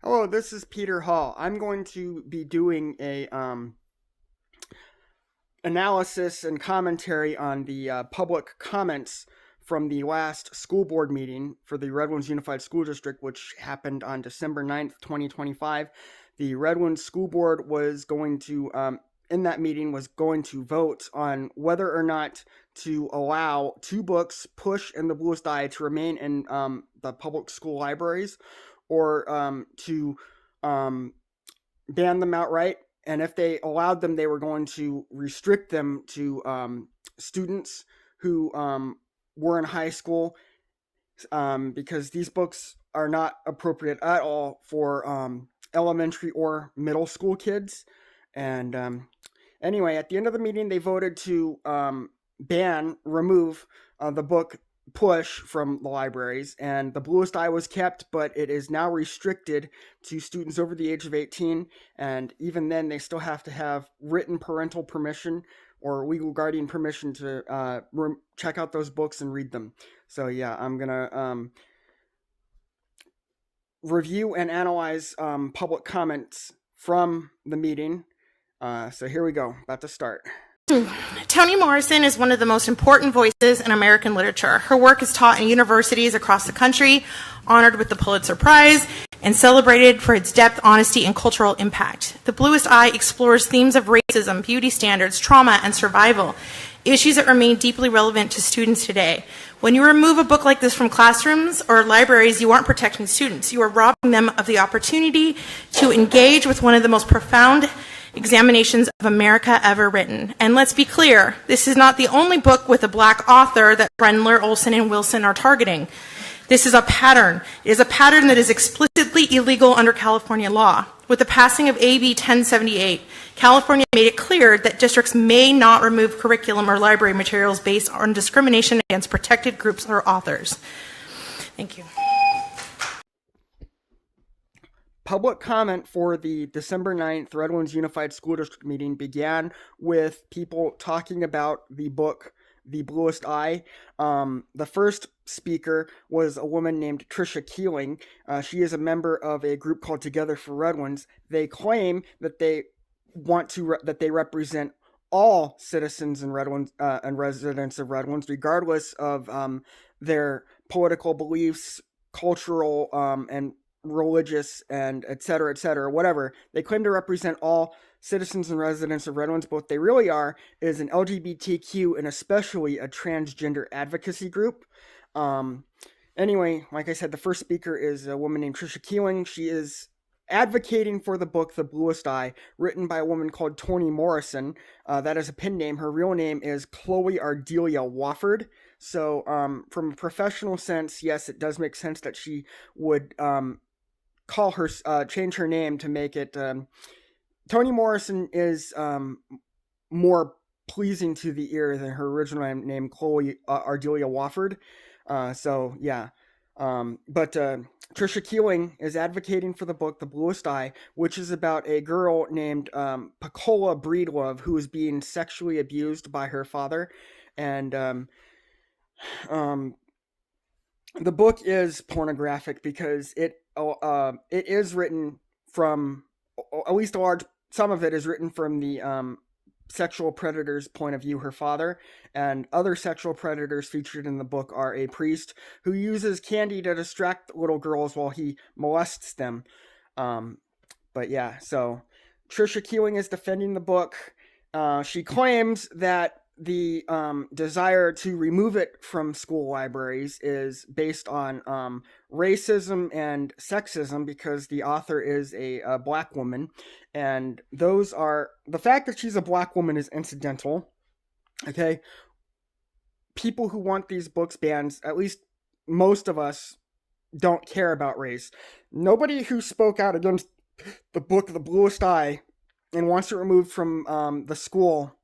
Hello, this is Peter Hall. I'm going to be doing a analysis and commentary on the public comments from the last school board meeting for the Redlands Unified School District, which happened on December 9th, 2025. The Redlands School Board was going to, in that meeting, was going to vote on whether or not to allow 2 books, Push and the Bluest Eye, to remain in the public school libraries, or to ban them outright. And if they allowed them, they were going to restrict them to students who were in high school, because these books are not appropriate at all for elementary or middle school kids. And anyway, at the end of the meeting, they voted to remove the book Push from the libraries, and the Bluest Eye was kept, but it is now restricted to students over the age of 18, and even then they still have to have written parental permission or legal guardian permission to check out those books and read them. So yeah, I'm gonna review and analyze public comments from the meeting. So here we go, about to start. Toni Morrison is one of the most important voices in American literature. Her work is taught in universities across the country, honored with the Pulitzer Prize, and celebrated for its depth, honesty, and cultural impact. The Bluest Eye explores themes of racism, beauty standards, trauma, and survival, issues that remain deeply relevant to students today. When you remove a book like this from classrooms or libraries, you aren't protecting students. You are robbing them of the opportunity to engage with one of the most profound examinations of America ever written. And let's be clear, this is not the only book with a Black author that Brendler, Olson, and Wilson are targeting. This is a pattern. It is a pattern that is explicitly illegal under California law. With the passing of AB 1078, California made it clear that districts may not remove curriculum or library materials based on discrimination against protected groups or authors. Thank you. Public comment for the December 9th Redlands Unified School District meeting began with people talking about the book, The Bluest Eye. The first speaker was a woman named Trisha Keeling. She is a member of a group called Together for Redlands. They claim that they want to that they represent all citizens in Redlands and residents of Redlands, regardless of their political beliefs, cultural and religious, and et cetera, whatever. They claim to represent all citizens and residents of Redlands, but what they really are is an LGBTQ and especially a transgender advocacy group. Anyway, like I said, the first speaker is a woman named Trisha Keeling. She is advocating for the book The Bluest Eye, written by a woman called Toni Morrison. That is a pen name. Her real name is Chloe Ardelia Wofford. So from a professional sense, yes, it does make sense that she would change her name to make it Toni Morrison is more pleasing to the ear than her original name, Chloe Ardelia Wofford. So yeah, but Trisha Keeling is advocating for the book The Bluest Eye, which is about a girl named Pecola Breedlove who is being sexually abused by her father, and the book is pornographic because it is written from, at least some of it is written from the sexual predator's point of view, her father, and other sexual predators featured in the book are a priest who uses candy to distract little girls while he molests them. But yeah, so Trisha Keeling is defending the book. She claims that the desire to remove it from school libraries is based on racism and sexism because the author is a Black woman, and the fact that she's a Black woman is incidental. Okay, people who want these books banned, at least most of us, don't care about race. Nobody who spoke out against the book The Bluest Eye and wants it removed from the school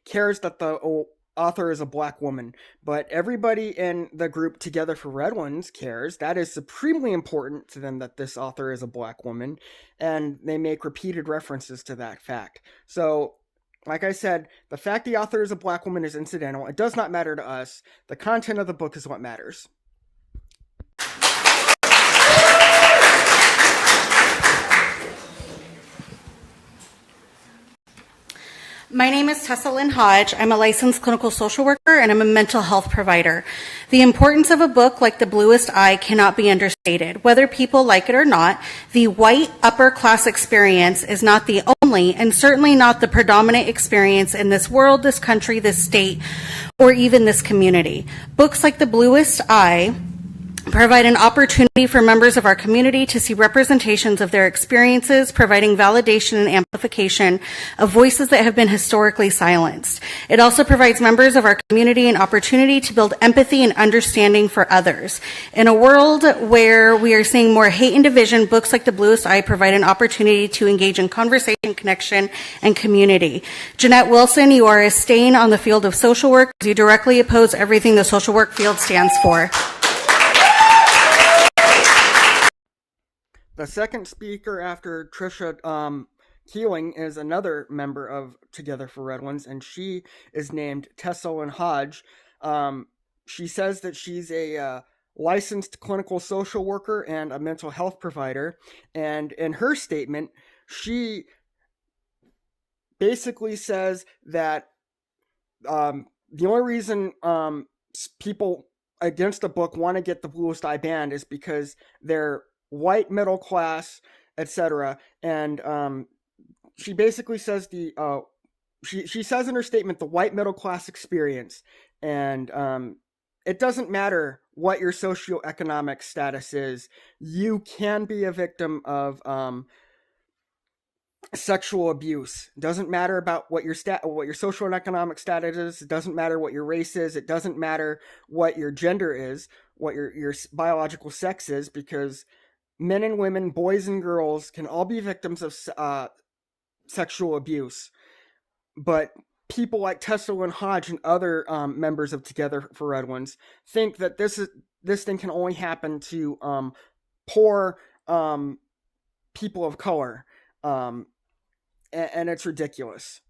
cares that the author is a Black woman, but everybody in the group Together for Redlands cares. That is supremely important to them that this author is a Black woman, and they make repeated references to that fact. So, like I said, the fact the author is a Black woman is incidental. It does not matter to us. The content of the book is what matters. My name is Tessa Lynn Hodge. I'm a licensed clinical social worker and I'm a mental health provider. The importance of a book like The Bluest Eye cannot be understated. Whether people like it or not, the white upper class experience is not the only and certainly not the predominant experience in this world, this country, this state, or even this community. Books like The Bluest Eye provide an opportunity for members of our community to see representations of their experiences, providing validation and amplification of voices that have been historically silenced. It also provides members of our community an opportunity to build empathy and understanding for others. In a world where we are seeing more hate and division, books like The Bluest Eye provide an opportunity to engage in conversation, connection, and community. Jeanette Wilson, you are a stain on the field of social work as you directly oppose everything the social work field stands for. The second speaker after Trisha Keeling is another member of Together for Redlands, and she is named Tessa Lynn Hodge. She says that she's a licensed clinical social worker and a mental health provider, and in her statement, she basically says that the only reason people against the book want to get The Bluest Eye banned is because they're white, middle class, etc. And she basically says she says in her statement the white middle class experience, and it doesn't matter what your socioeconomic status is, you can be a victim of sexual abuse. It doesn't matter about what your social and economic status is. It doesn't matter what your race is. It doesn't matter what your gender is, what your biological sex is, because men and women, boys and girls can all be victims of sexual abuse. But people like Tessa Lynn Hodge and other members of Together for Redlands think that this thing can only happen to poor people of color, and it's ridiculous.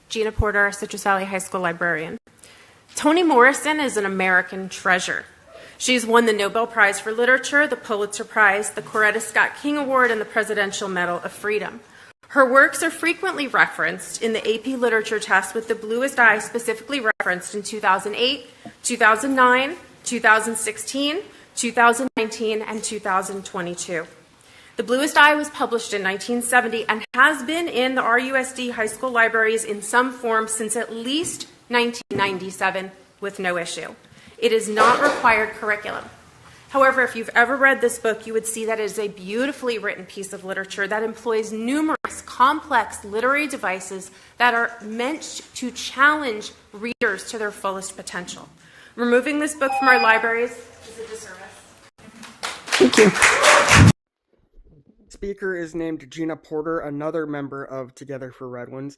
Gina Porter, Citrus Valley High School librarian. Toni Morrison is an American treasure. She's won the Nobel Prize for Literature, the Pulitzer Prize, the Coretta Scott King Award, and the Presidential Medal of Freedom. Her works are frequently referenced in the AP Literature test, with The Bluest Eye specifically referenced in 2008, 2009, 2016, 2019, and 2022. The Bluest Eye was published in 1970 and has been in the RUSD high school libraries in some form since at least 1997 with no issue. It is not required curriculum. However, if you've ever read this book, you would see that it is a beautifully written piece of literature that employs numerous complex literary devices that are meant to challenge readers to their fullest potential. Removing this book from our libraries is a disservice. Thank you. Speaker is named Gina Porter, another member of Together for Redlands.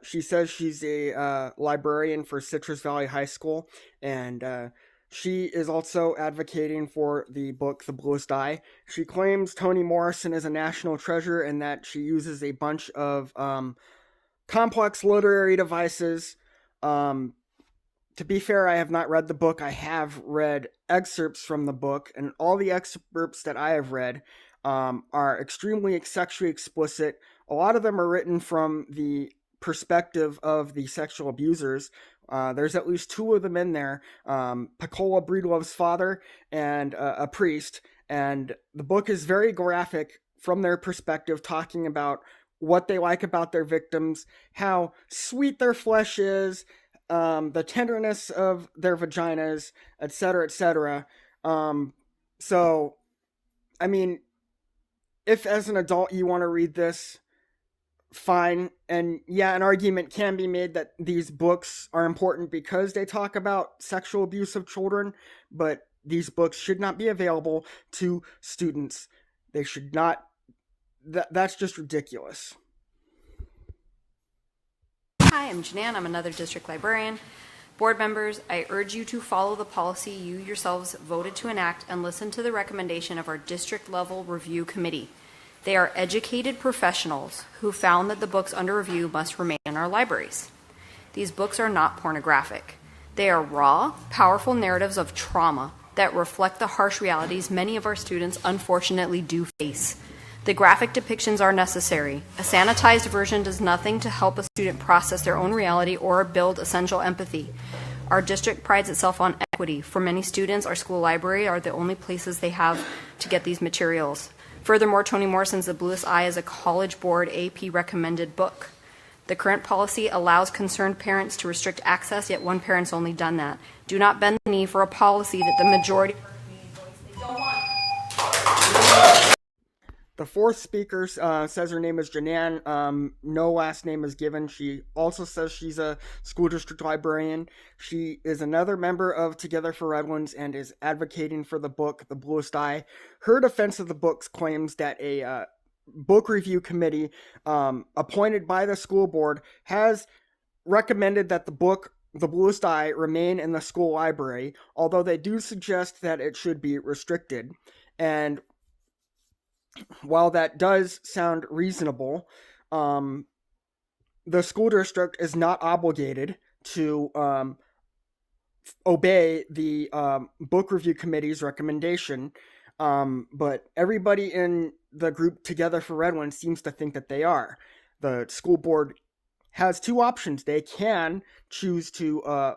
She says she's a librarian for Citrus Valley High School, and she is also advocating for the book The Bluest Eye. She claims Toni Morrison is a national treasure and that she uses a bunch of complex literary devices. To be fair, I have not read the book. I have read excerpts from the book, and all the excerpts that I have read are extremely sexually explicit. A lot of them are written from the perspective of the sexual abusers. There's at least two of them in there, Pecola Breedlove's father and a priest, and the book is very graphic from their perspective, talking about what they like about their victims, how sweet their flesh is, the tenderness of their vaginas, etc., etc. So, I mean, if as an adult you want to read this, fine. And yeah, an argument can be made that these books are important because they talk about sexual abuse of children, but these books should not be available to students. They should not. That's just ridiculous. Hi, I'm Janan. I'm another district librarian. Board members, I urge you to follow the policy you yourselves voted to enact and listen to the recommendation of our district level review committee. They are educated professionals who found that the books under review must remain in our libraries. These books are not pornographic. They are raw, powerful narratives of trauma that reflect the harsh realities many of our students unfortunately do face. The graphic depictions are necessary. A sanitized version does nothing to help a student process their own reality or build essential empathy. Our district prides itself on equity. For many students, our school library are the only places they have to get these materials. Furthermore, Toni Morrison's The Bluest Eye is a College Board AP recommended book. The current policy allows concerned parents to restrict access, yet one parent's only done that. Do not bend the knee for a policy that the majority of our community voice they don't want. The fourth speaker says her name is Janan. No last name is given. She also says she's a school district librarian. She is another member of Together for Redlands and is advocating for the book, The Bluest Eye. Her defense of the books claims that a book review committee appointed by the school board has recommended that the book, The Bluest Eye, remain in the school library, although they do suggest that it should be restricted. And while that does sound reasonable, the school district is not obligated to obey the book review committee's recommendation, but everybody in the group Together for Redlands seems to think that they are. The school board has two options. They can choose to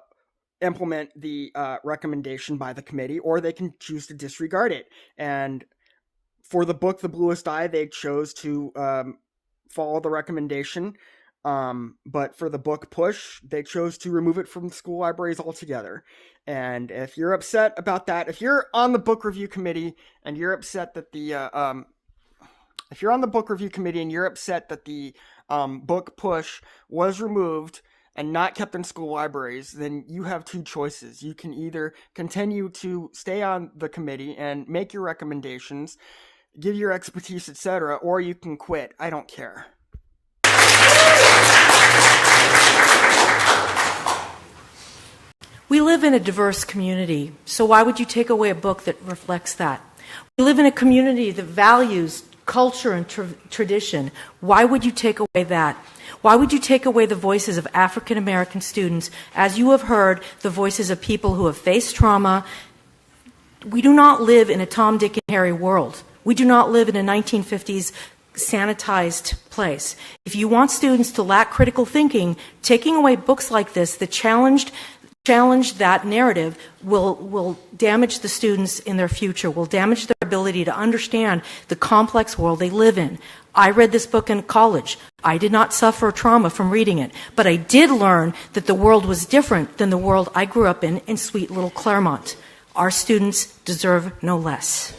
implement the recommendation by the committee, or they can choose to disregard it. And for the book, The Bluest Eye, they chose to follow the recommendation. But for the book Push, they chose to remove it from school libraries altogether. And if you're upset about that, if you're on the book review committee and you're upset that the book Push was removed and not kept in school libraries, then you have two choices. You can either continue to stay on the committee and make your recommendations, give your expertise, etc., or you can quit. I don't care. We live in a diverse community, so why would you take away a book that reflects that? We live in a community that values culture and tradition. Why would you take away that? Why would you take away the voices of African American students, as you have heard, the voices of people who have faced trauma? We do not live in a Tom, Dick, and Harry world. We do not live in a 1950s sanitized place. If you want students to lack critical thinking, taking away books like this that challenge that narrative will damage the students in their future, will damage their ability to understand the complex world they live in. I read this book in college. I did not suffer trauma from reading it, but I did learn that the world was different than the world I grew up in sweet little Claremont. Our students deserve no less.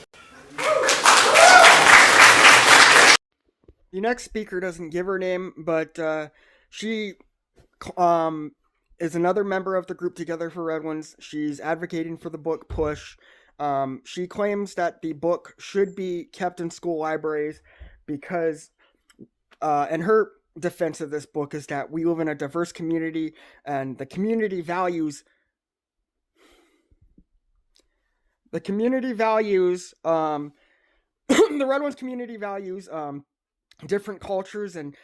The next speaker doesn't give her name, but she is another member of the group Together for Redlands. She's advocating for the book Push. She claims that the book should be kept in school libraries because, and her defense of this book is that we live in a diverse community and the community values the Redlands community values different cultures and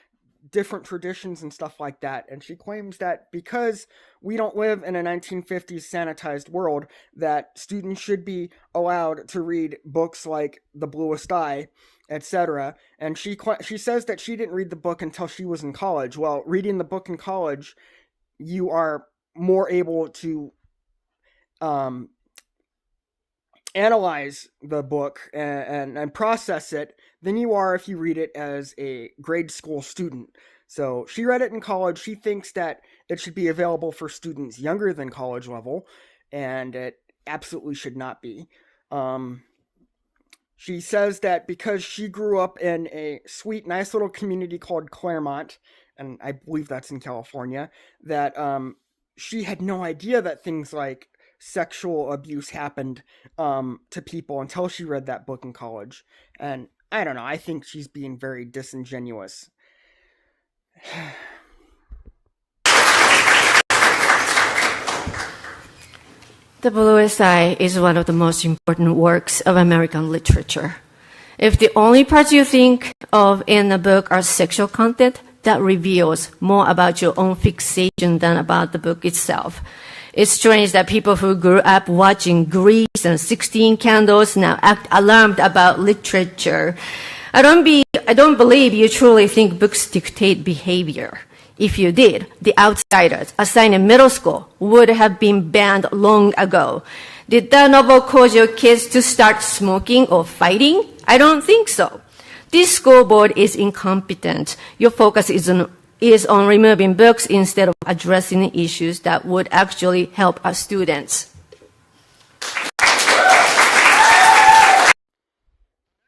different traditions and stuff like that. And she claims that because we don't live in a 1950s sanitized world, that students should be allowed to read books like The Bluest Eye, etc. And she says that she didn't read the book until she was in college. Well, reading the book in college, you are more able to analyze the book and process it than you are if you read it as a grade school student. So she read it in college. She thinks that it should be available for students younger than college level, and it absolutely should not be. She says that because she grew up in a sweet, nice little community called Claremont, and I believe that's in California, that she had no idea that things like sexual abuse happened to people until she read that book in college. And I don't know, I think she's being very disingenuous. The Bluest Eye is one of the most important works of American literature. If the only parts you think of in a book are sexual content, that reveals more about your own fixation than about the book itself. It's strange that people who grew up watching Grease cakes and 16 candles now act alarmed about literature. I don't believe you truly think books dictate behavior. If you did, The Outsiders, assigned in middle school, would have been banned long ago. Did that novel cause your kids to start smoking or fighting? I don't think so. This school board is incompetent. Your focus is on removing books instead of addressing issues that would actually help our students.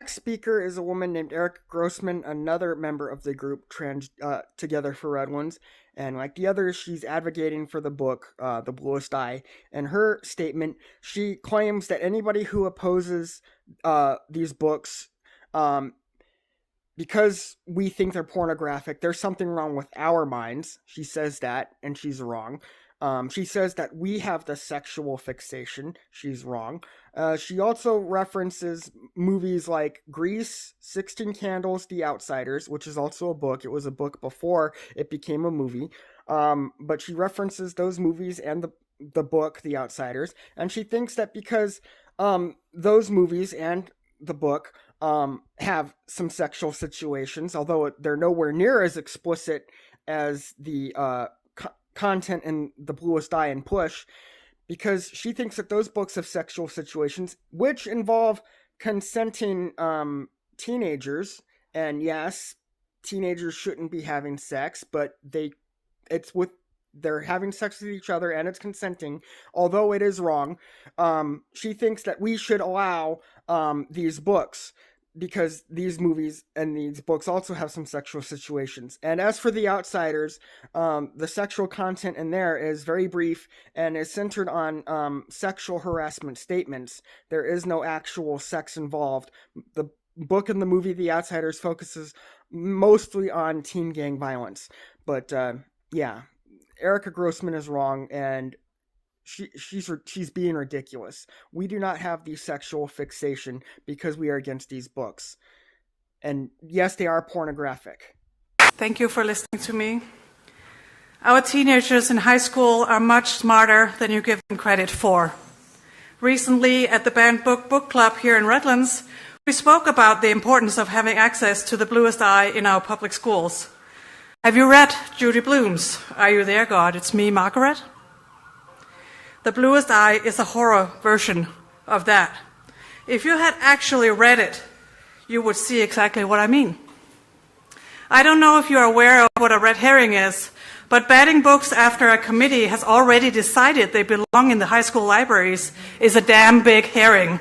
Next speaker is a woman named Erica Grossman, another member of the group Together for Redlands. And like the others, she's advocating for the book, The Bluest Eye. In her statement, she claims that anybody who opposes these books, because we think they're pornographic, there's something wrong with our minds. She says that, and she's wrong. She says that we have the sexual fixation. She's wrong. She also references movies like Grease, 16 Candles, The Outsiders, which is also a book. It was a book before it became a movie. But she references those movies and the book, The Outsiders. And she thinks that because those movies and the book have some sexual situations, although they're nowhere near as explicit as the content in The Bluest Eye and Push, because she thinks that those books have sexual situations which involve consenting teenagers, and yes, teenagers shouldn't be having sex, but they're having sex with each other and it's consenting, although it is wrong. She thinks that we should allow these books because these movies and these books also have some sexual situations. And as for The Outsiders, the sexual content in there is very brief and is centered on sexual harassment statements. There is no actual sex involved. The book and the movie The Outsiders focuses mostly on teen gang violence. But yeah, Erica Grossman is wrong, and she's being ridiculous. We do not have the sexual fixation because we are against these books. And yes, they are pornographic. Thank you for listening to me. Our teenagers in high school are much smarter than you give them credit for. Recently, at the Banned Book Club here in Redlands, we spoke about the importance of having access to The Bluest Eye in our public schools. Have you read Judy Blume's Are You There, God? It's Me, Margaret? The Bluest Eye is a horror version of that. If you had actually read it, you would see exactly what I mean. I don't know if you're aware of what a red herring is, but banning books after a committee has already decided they belong in the high school libraries is a damn big herring.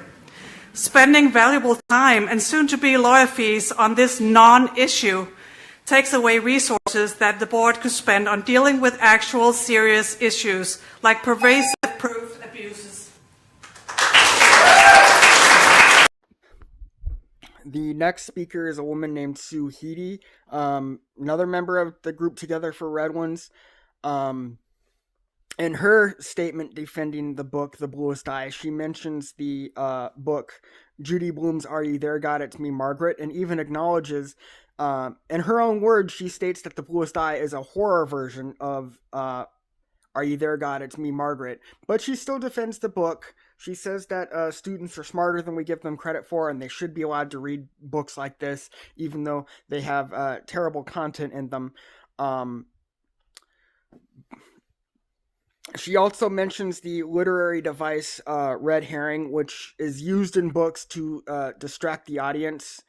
Spending valuable time and soon-to-be lawyer fees on this non-issue takes away resources that the board could spend on dealing with actual serious issues like pervasive proof abuses. The next speaker is a woman named Sue Heedy, another member of the group Together for Redlands. In her statement defending the book, The Bluest Eye, she mentions the book Judy Blume's Are You There, God? It's Me, Margaret, and even acknowledges, in her own words, she states that The Bluest Eye is a horror version of Are You There, God? It's Me, Margaret. But she still defends the book. She says that students are smarter than we give them credit for, and they should be allowed to read books like this, even though they have terrible content in them. She also mentions the literary device red herring, which is used in books to distract the audience.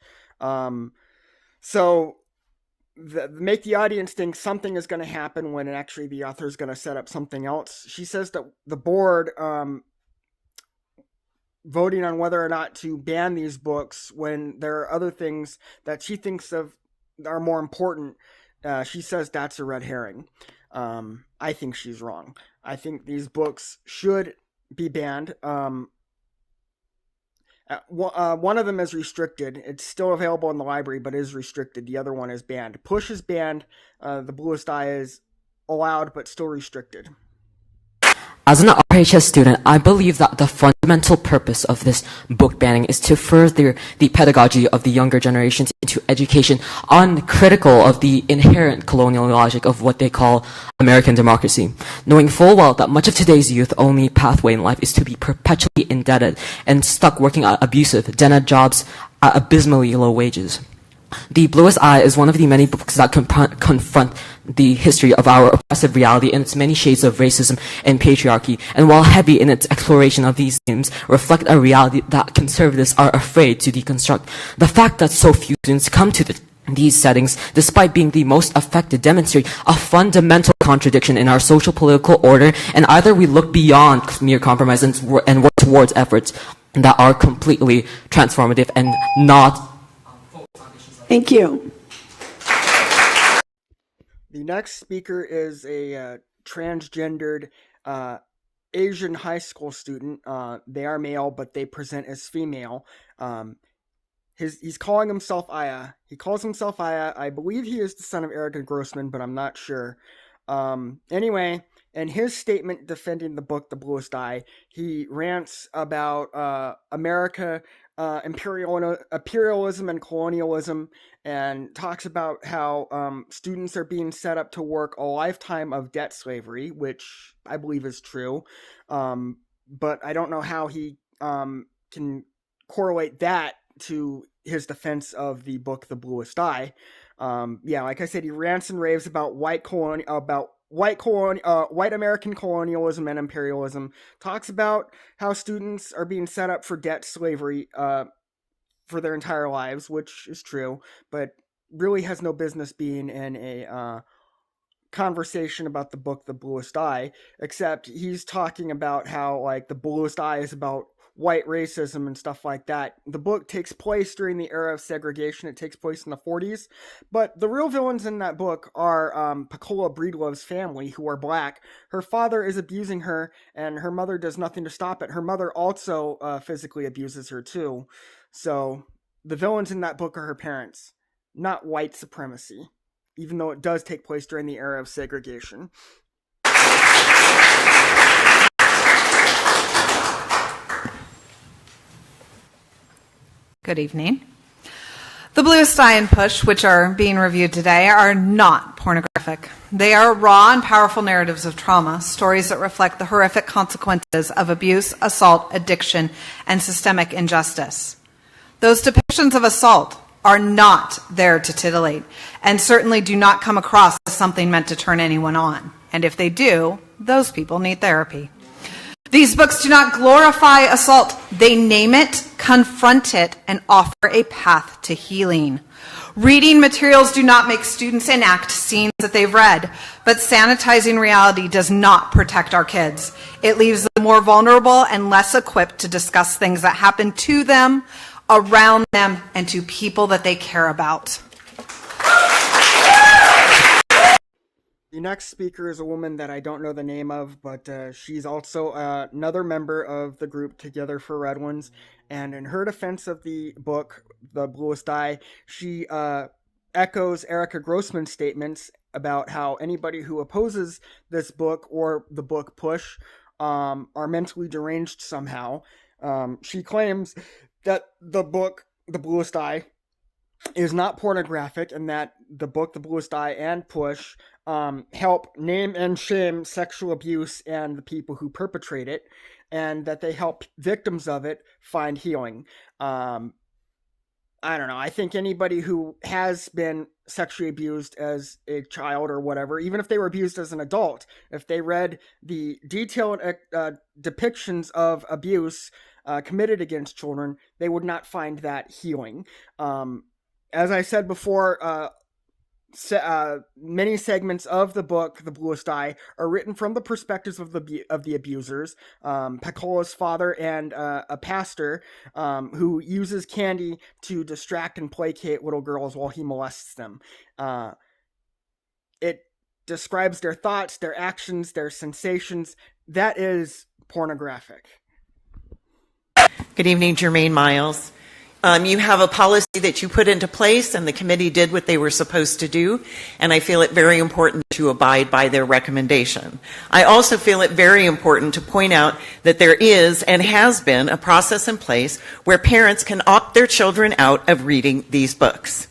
Make the audience think something is going to happen when actually the author is going to set up something else. She says that the board voting on whether or not to ban these books when there are other things that she thinks of are more important, she says that's a red herring. I think she's wrong. I think these books should be banned. One of them is restricted. It's still available in the library, but is restricted. The other one is banned. Push is banned. The Bluest Eye is allowed, but still restricted. As an RHS student, I believe that the fundamental purpose of this book banning is to further the pedagogy of the younger generations into education uncritical of the inherent colonial logic of what they call American democracy, knowing full well that much of today's youth only pathway in life is to be perpetually indebted and stuck working at abusive, dented jobs at abysmally low wages. The Bluest Eye is one of the many books that confront the history of our oppressive reality and its many shades of racism and patriarchy, and while heavy in its exploration of these themes, reflect a reality that conservatives are afraid to deconstruct. The fact that so few students come to these settings, despite being the most affected, demonstrate a fundamental contradiction in our social political order, and either we look beyond mere compromise and work towards efforts that are completely transformative and not. Thank you. The next speaker is a transgendered Asian high school student. They are male, but they present as female. He's calling himself Aya. He calls himself Aya. I believe he is the son of Erica Grossman, but I'm not sure. Anyway, in his statement defending the book, The Bluest Eye, he rants about America, imperialism and colonialism, and talks about how students are being set up to work a lifetime of debt slavery, which I believe is true. But I don't know how he can correlate that to his defense of the book, The Bluest Eye. Like I said, he rants and raves about white American colonialism and imperialism, talks about how students are being set up for debt slavery for their entire lives, which is true, but really has no business being in a conversation about the book The Bluest Eye, except he's talking about how, like, the Bluest Eye is about white racism and stuff like that. The book takes place during the era of segregation. It takes place in the 40s, but the real villains in that book are Pecola Breedlove's family, who are black. Her father is abusing her, and her mother does nothing to stop it. Her mother also physically abuses her too. So the villains in that book are her parents, not white supremacy, even though it does take place during the era of segregation. Good evening. The Bluest Eye and Push, which are being reviewed today, are not pornographic. They are raw and powerful narratives of trauma, stories that reflect the horrific consequences of abuse, assault, addiction, and systemic injustice. Those depictions of assault are not there to titillate, and certainly do not come across as something meant to turn anyone on. And if they do, those people need therapy. These books do not glorify assault. They name it, confront it, and offer a path to healing. Reading materials do not make students enact scenes that they've read, but sanitizing reality does not protect our kids. It leaves them more vulnerable and less equipped to discuss things that happen to them, around them, and to people that they care about. The next speaker is a woman that I don't know the name of, but she's also another member of the group Together for Redlands. And in her defense of the book, The Bluest Eye, she echoes Erica Grossman's statements about how anybody who opposes this book or the book Push are mentally deranged somehow. She claims that the book, The Bluest Eye, is not pornographic, and that the book The Bluest Eye and Push help name and shame sexual abuse and the people who perpetrate it, and that they help victims of it find healing. I don't know. I think anybody who has been sexually abused as a child or whatever, even if they were abused as an adult, if they read the detailed depictions of abuse committed against children, they would not find that healing. As I said before, many segments of the book, The Bluest Eye, are written from the perspectives of the abusers. Pecola's father and a pastor who uses candy to distract and placate little girls while he molests them. It describes their thoughts, their actions, their sensations. That is pornographic. Good evening, Jermaine Miles. You have a policy that you put into place, and the committee did what they were supposed to do, and I feel it very important to abide by their recommendation. I also feel it very important to point out that there is and has been a process in place where parents can opt their children out of reading these books.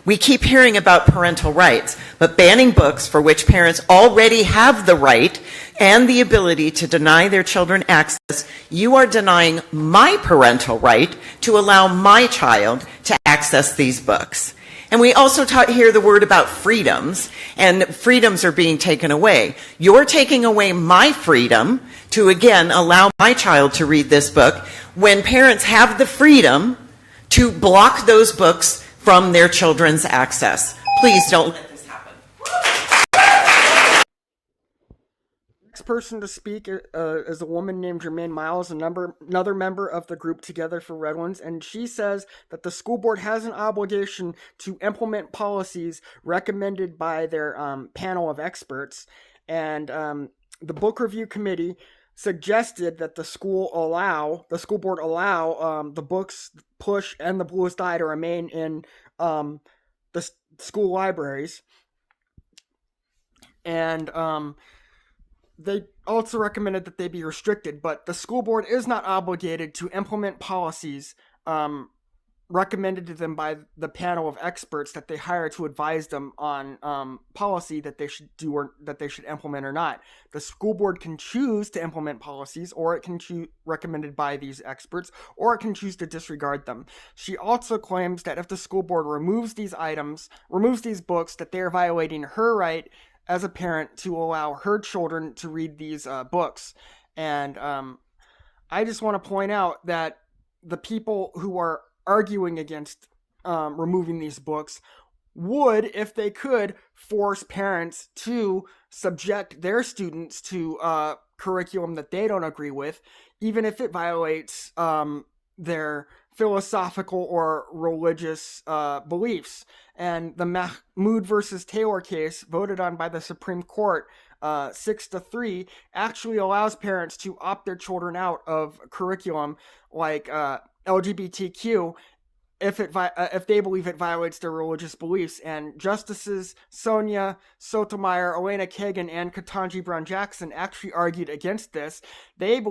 We keep hearing about parental rights, but banning books for which parents already have the right and the ability to deny their children access, you are denying my parental right to allow my child to access these books. And we also hear the word about freedoms, and freedoms are being taken away. You're taking away my freedom to, again, allow my child to read this book when parents have the freedom to block those books from their children's access. Please don't let this happen. Next person to speak is a woman named Jermaine Miles, another member of the group Together for Redlands, and she says that the school board has an obligation to implement policies recommended by their panel of experts, and the book review committee suggested that the school board allow the books Push and the Bluest Eye to remain in the school libraries, and they also recommended that they be restricted, but the school board is not obligated to implement policies recommended to them by the panel of experts that they hire to advise them on policy that they should do or that they should implement or not. The school board can choose to implement policies, or it can choose recommended by these experts, or it can choose to disregard them. She also claims that if the school board removes these books, that they are violating her right as a parent to allow her children to read these books. And I just want to point out that the people who are arguing against removing these books would, if they could, force parents to subject their students to curriculum that they don't agree with, even if it violates their philosophical or religious beliefs. And the Mahmoud versus Taylor case, voted on by the Supreme Court 6-3, actually allows parents to opt their children out of curriculum like LGBTQ if they believe it violates their religious beliefs. And Justices Sonia Sotomayor, Elena Kagan, and Ketanji Brown Jackson actually argued against this. They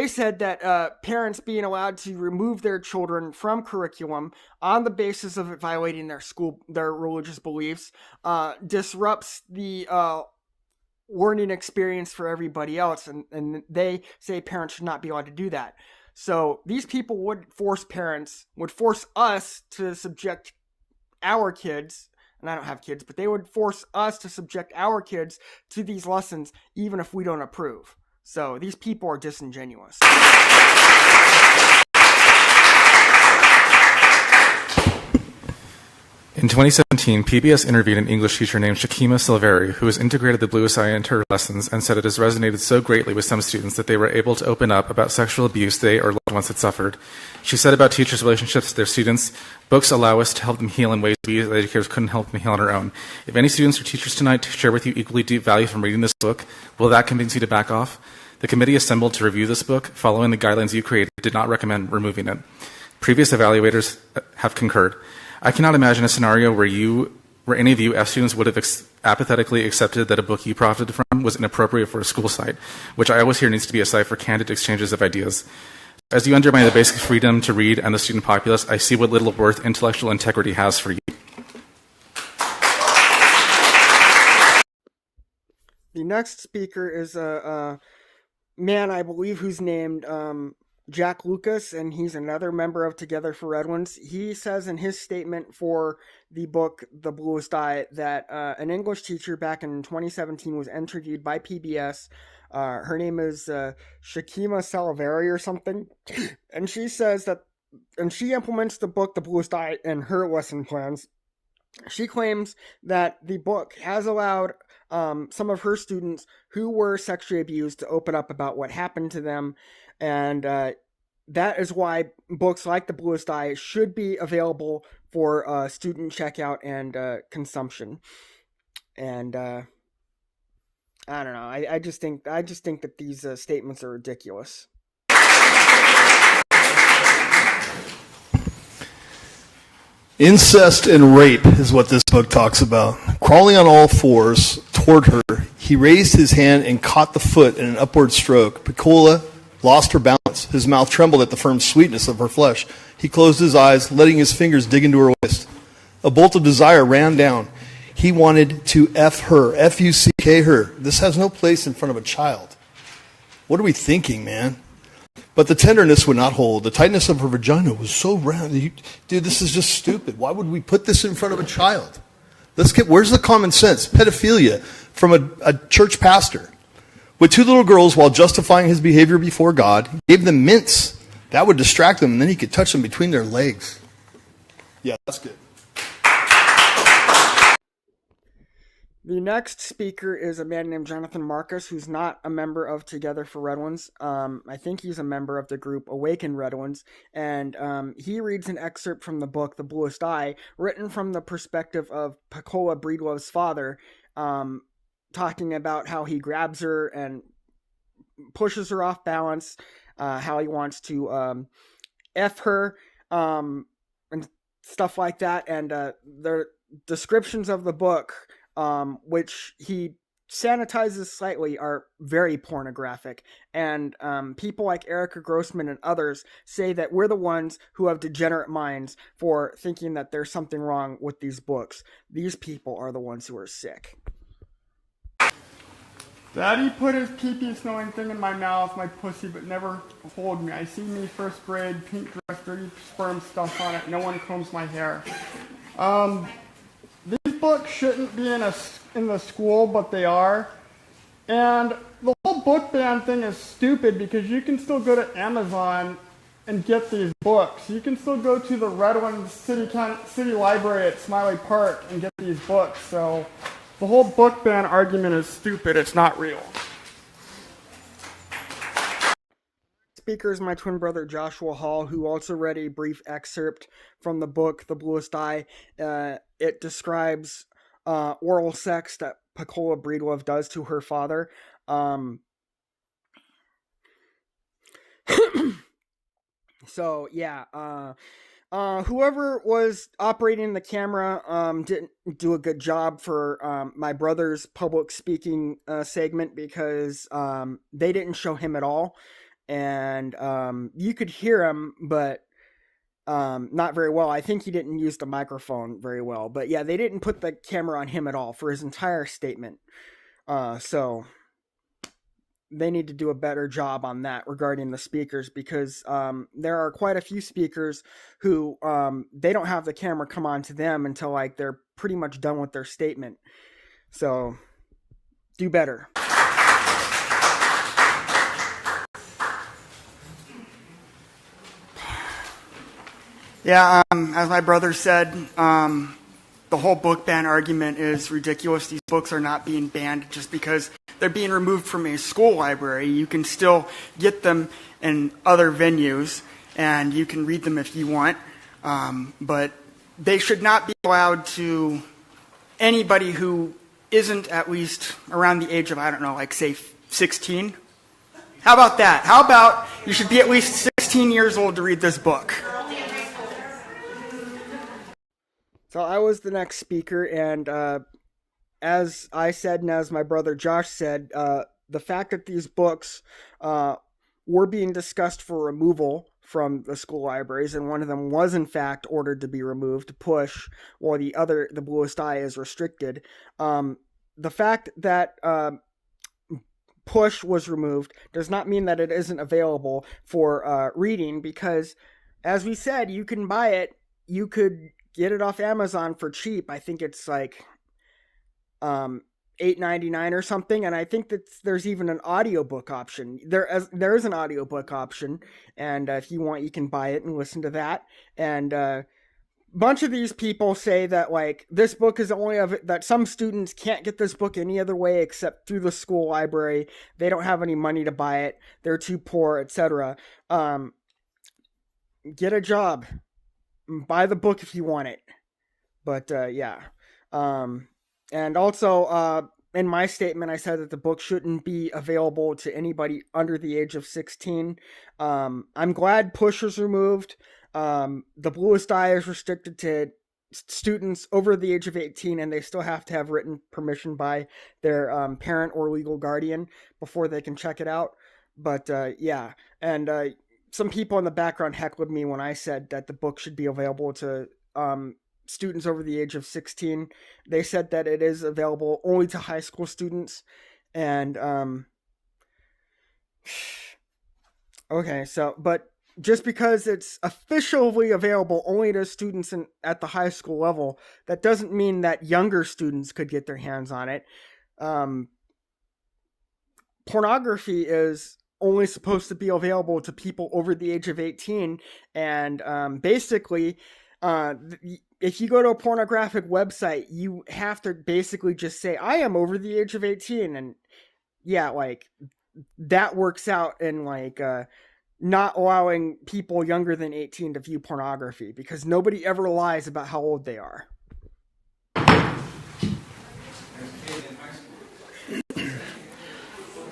said that parents being allowed to remove their children from curriculum on the basis of it violating their religious beliefs disrupts the learning experience for everybody else, and they say parents should not be allowed to do that. So these people would force us to subject our kids, and I don't have kids, but they would force us to subject our kids to these lessons even if we don't approve. So these people are disingenuous. In 2017, PBS interviewed an English teacher named Shakima Silveri, who has integrated the Bluest Eye into her lessons and said it has resonated so greatly with some students that they were able to open up about sexual abuse they or loved ones had suffered. She said about teachers' relationships with their students, books allow us to help them heal in ways we as educators couldn't help them heal on our own. If any students or teachers tonight share with you equally deep value from reading this book, will that convince you to back off? The committee assembled to review this book, following the guidelines you created, did not recommend removing it. Previous evaluators have concurred. I cannot imagine a scenario where any of you F students would have apathetically accepted that a book you profited from was inappropriate for a school site, which I always hear needs to be a site for candid exchanges of ideas. As you undermine the basic freedom to read and the student populace, I see what little worth intellectual integrity has for you. The next speaker is a man, I believe, who's named Jack Lucas, and he's another member of Together for Redlands. He says in his statement for the book The Bluest Eye that an English teacher back in 2017 was interviewed by PBS. Her name is Shakima Silveri or something, and she says that, and she implements the book The Bluest Eye in her lesson plans. She claims that the book has allowed some of her students who were sexually abused to open up about what happened to them, and that is why books like The Bluest Eye should be available for student checkout and consumption. And I don't know. I just think that these statements are ridiculous. Incest and rape is what this book talks about. Crawling on all fours toward her, he raised his hand and caught the foot in an upward stroke. Piccola lost her balance. His mouth trembled at the firm sweetness of her flesh. He closed his eyes, letting his fingers dig into her waist. A bolt of desire ran down. He wanted to F her, F-U-C-K her. This has no place in front of a child. What are we thinking, man? But the tenderness would not hold. The tightness of her vagina was so round. Dude, this is just stupid. Why would we put this in front of a child? Where's the common sense? Pedophilia from a church pastor. With two little girls, while justifying his behavior before God, he gave them mints. That would distract them, and then he could touch them between their legs. Yeah, that's good. The next speaker is a man named Jonathan Marcus, who's not a member of Together for Red Ones. I think he's a member of the group Awaken Red Ones, and he reads an excerpt from the book The Bluest Eye, written from the perspective of Piccola Breedlove's father, talking about how he grabs her and pushes her off balance, how he wants to F her, and stuff like that, and the descriptions of the book, which he sanitizes slightly, are very pornographic. And people like Erica Grossman and others say that we're the ones who have degenerate minds for thinking that there's something wrong with these books. These people are the ones who are sick. Daddy put his pee-pee smelling thing in my mouth, my pussy, but never hold me. I see me first grade, pink dress, dirty sperm stuff on it. No one combs my hair. These books shouldn't be in the school, but they are. And the whole book ban thing is stupid because you can still go to Amazon and get these books. You can still go to the Redlands City Library at Smiley Park and get these books. So the whole book ban argument is stupid. It's not real. Speaker is my twin brother Joshua Hall, who also read a brief excerpt from the book The Bluest Eye. It describes oral sex that Piccola Breedlove does to her father. So yeah, whoever was operating the camera didn't do a good job for my brother's public speaking segment, because they didn't show him at all. And you could hear him, but not very well. I think he didn't use the microphone very well. But yeah, they didn't put the camera on him at all for his entire statement. So they need to do a better job on that regarding the speakers, because there are quite a few speakers who they don't have the camera come on to them until like they're pretty much done with their statement. So do better. Yeah, as my brother said, the whole book ban argument is ridiculous. These books are not being banned just because they're being removed from a school library. You can still get them in other venues, and you can read them if you want. But they should not be allowed to anybody who isn't at least around the age of, I don't know, like say 16. How about that? How about you should be at least 16 years old to read this book? So I was the next speaker, and as I said, and as my brother Josh said, the fact that these books were being discussed for removal from the school libraries, and one of them was in fact ordered to be removed, Push, while the other, The Bluest Eye, is restricted. The fact that Push was removed does not mean that it isn't available for reading, because as we said, you can buy it. You could get it off Amazon for cheap. I think it's like $8.99 or something, and I think that there's even an audiobook option. There is an audiobook option, and if you want, you can buy it and listen to that. And a bunch of these people say that like this book is only that some students can't get this book any other way except through the school library. They don't have any money to buy it. They're too poor, etc. Get a job. Buy the book if you want it. But yeah. And also, in my statement, I said that the book shouldn't be available to anybody under the age of 16. I'm glad Push is removed. The Bluest Eye is restricted to students over the age of 18, and they still have to have written permission by their parent or legal guardian before they can check it out. But yeah, and some people in the background heckled me when I said that the book should be available to students over the age of 16. They said that it is available only to high school students. And okay, so but just because it's officially available only to students at the high school level, that doesn't mean that younger students could get their hands on it. Pornography is only supposed to be available to people over the age of 18, and basically, if you go to a pornographic website, you have to basically just say, I am over the age of 18, and yeah, like, that works out in, like, not allowing people younger than 18 to view pornography, because nobody ever lies about how old they are.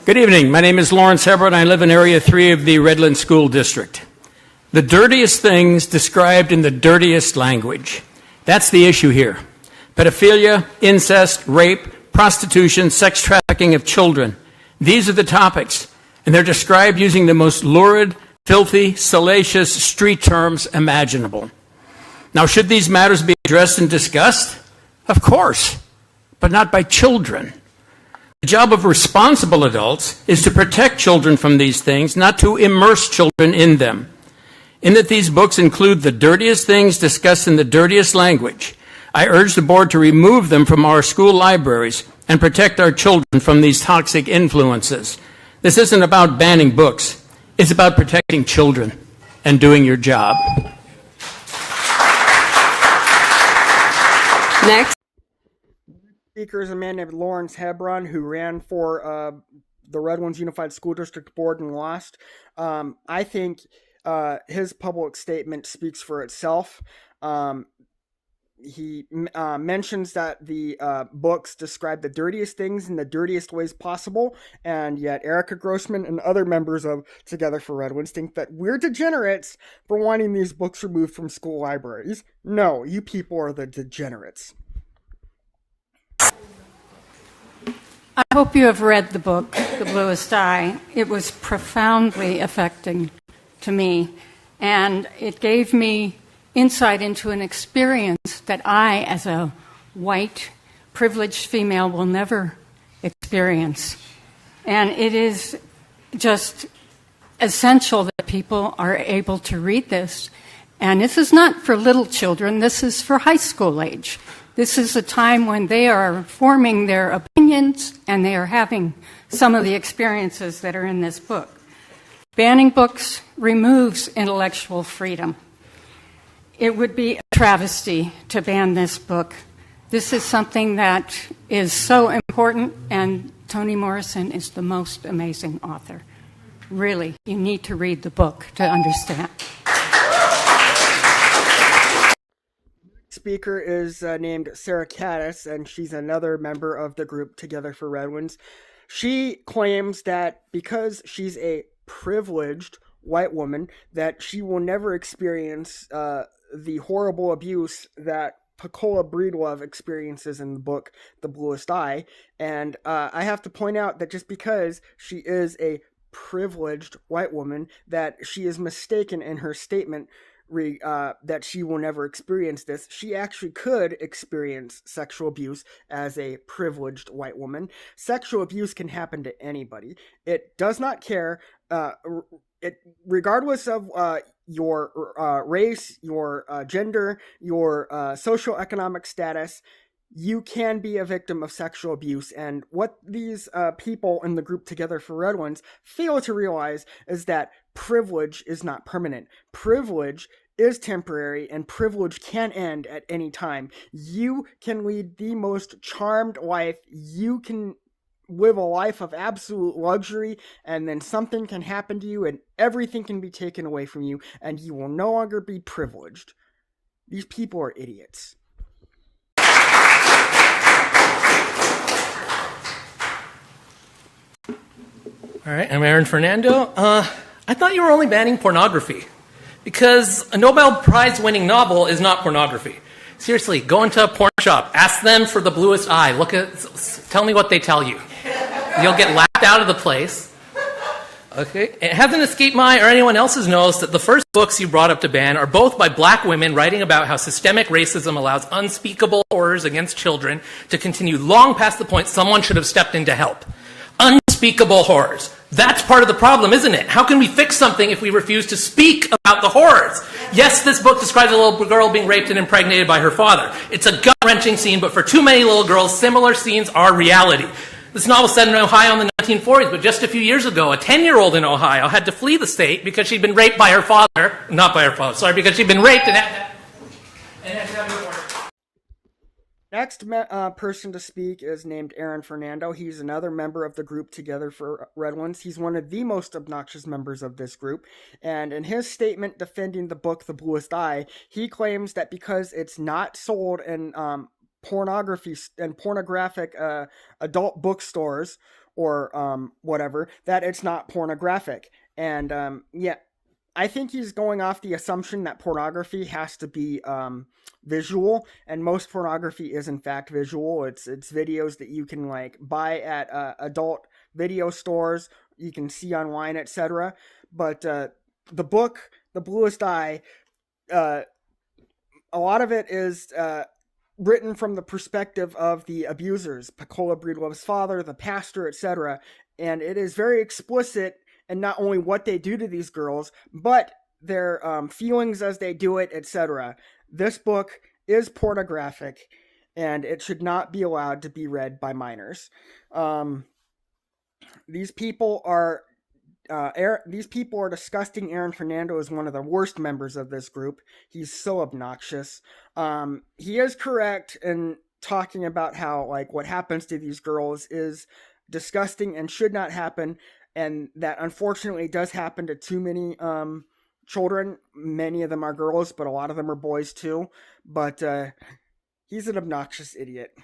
Good evening. My name is Lawrence Hebron. I live in Area 3 of the Redlands School District. The dirtiest things described in the dirtiest language. That's the issue here. Pedophilia, incest, rape, prostitution, sex trafficking of children. These are the topics, and they're described using the most lurid, filthy, salacious street terms imaginable. Now, should these matters be addressed and discussed? Of course, but not by children. The job of responsible adults is to protect children from these things, not to immerse children in them. In that these books include the dirtiest things discussed in the dirtiest language, I urge the board to remove them from our school libraries and protect our children from these toxic influences. This isn't about banning books. It's about protecting children and doing your job. Next. Speaker is a man named Lawrence Hebron, who ran for the Redlands Unified School District Board and lost. I think his public statement speaks for itself. He mentions that the books describe the dirtiest things in the dirtiest ways possible, and yet Erica Grossman and other members of Together for Redlands think that we're degenerates for wanting these books removed from school libraries. No, you people are the degenerates. I hope you have read the book, The Bluest Eye. It was profoundly affecting to me, and it gave me insight into an experience that I, as a white, privileged female, will never experience. And it is just essential that people are able to read this. And this is not for little children, this is for high school age. This is a time when they are forming their opinions and they are having some of the experiences that are in this book. Banning books removes intellectual freedom. It would be a travesty to ban this book. This is something that is so important, and Toni Morrison is the most amazing author. Really, you need to read the book to understand. Speaker is named Sarah Caddis, and she's another member of the group Together for Redlands. She claims that because she's a privileged white woman, that she will never experience the horrible abuse that Pecola Breedlove experiences in the book The Bluest Eye. And I have to point out that just because she is a privileged white woman, that she is mistaken in her statement that she will never experience this. She actually could experience sexual abuse as a privileged white woman. Sexual abuse can happen to anybody. It does not care, regardless of your race, your gender, your socioeconomic status. You can be a victim of sexual abuse, and what these people in the group Together for Redlands fail to realize is that privilege is not permanent. Privilege is temporary, and privilege can end at any time. You can lead the most charmed life. You can live a life of absolute luxury, and then something can happen to you, and everything can be taken away from you, and you will no longer be privileged. These people are idiots. All right, I'm Aaron Fernando. I thought you were only banning pornography, because a Nobel Prize-winning novel is not pornography. Seriously, go into a porn shop. Ask them for The Bluest Eye. Tell me what they tell you. You'll get laughed out of the place. Okay. It hasn't escaped my or anyone else's nose that the first books you brought up to ban are both by black women writing about how systemic racism allows unspeakable horrors against children to continue long past the point someone should have stepped in to help. Unspeakable horrors. That's part of the problem, isn't it? How can we fix something if we refuse to speak about the horrors? Yes, this book describes a little girl being raped and impregnated by her father. It's a gut-wrenching scene, but for too many little girls, similar scenes are reality. This novel was set in Ohio in the 1940s, but just a few years ago, a 10-year-old in Ohio had to flee the state because she'd been raped by her father. Not by her father, sorry, because she'd been raped and had to have an abortion. Next person to speak is named Aaron Fernando. He's another member of the group Together for Redlands. He's one of the most obnoxious members of this group. And in his statement defending the book The Bluest Eye, he claims that because it's not sold in pornography and pornographic adult bookstores or whatever, that it's not pornographic. And yeah, I think he's going off the assumption that pornography has to be visual, and most pornography is in fact visual. It's videos that you can like buy at adult video stores, you can see online, etc. But the book, The Bluest Eye, a lot of it is written from the perspective of the abusers, Pecola Breedlove's father, the pastor, etc. And it is very explicit in not only what they do to these girls, but their feelings as they do it, etc. This book is pornographic, and it should not be allowed to be read by minors. These people are disgusting. Aaron Fernando is one of the worst members of this group. He's so obnoxious. He is correct in talking about how like what happens to these girls is disgusting and should not happen, and that unfortunately does happen to too many children. Many of them are girls, but a lot of them are boys too. But he's an obnoxious idiot.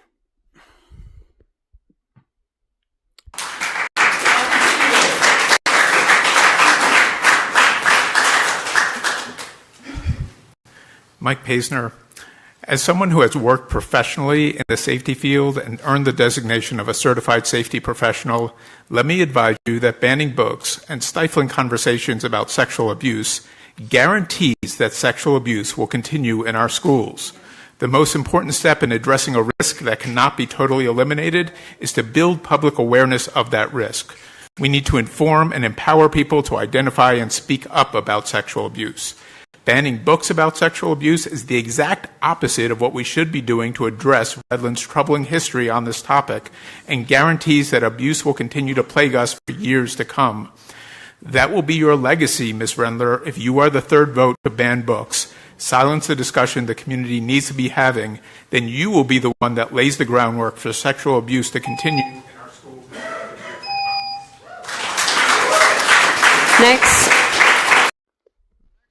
Mike Paisner, as someone who has worked professionally in the safety field and earned the designation of a certified safety professional, let me advise you that banning books and stifling conversations about sexual abuse guarantees that sexual abuse will continue in our schools. The most important step in addressing a risk that cannot be totally eliminated is to build public awareness of that risk. We need to inform and empower people to identify and speak up about sexual abuse. Banning books about sexual abuse is the exact opposite of what we should be doing to address Redlands' troubling history on this topic, and guarantees that abuse will continue to plague us for years to come. That will be your legacy, Ms. Rendler, if you are the third vote to ban books. Silence the discussion the community needs to be having, then you will be the one that lays the groundwork for sexual abuse to continue in our schools. Next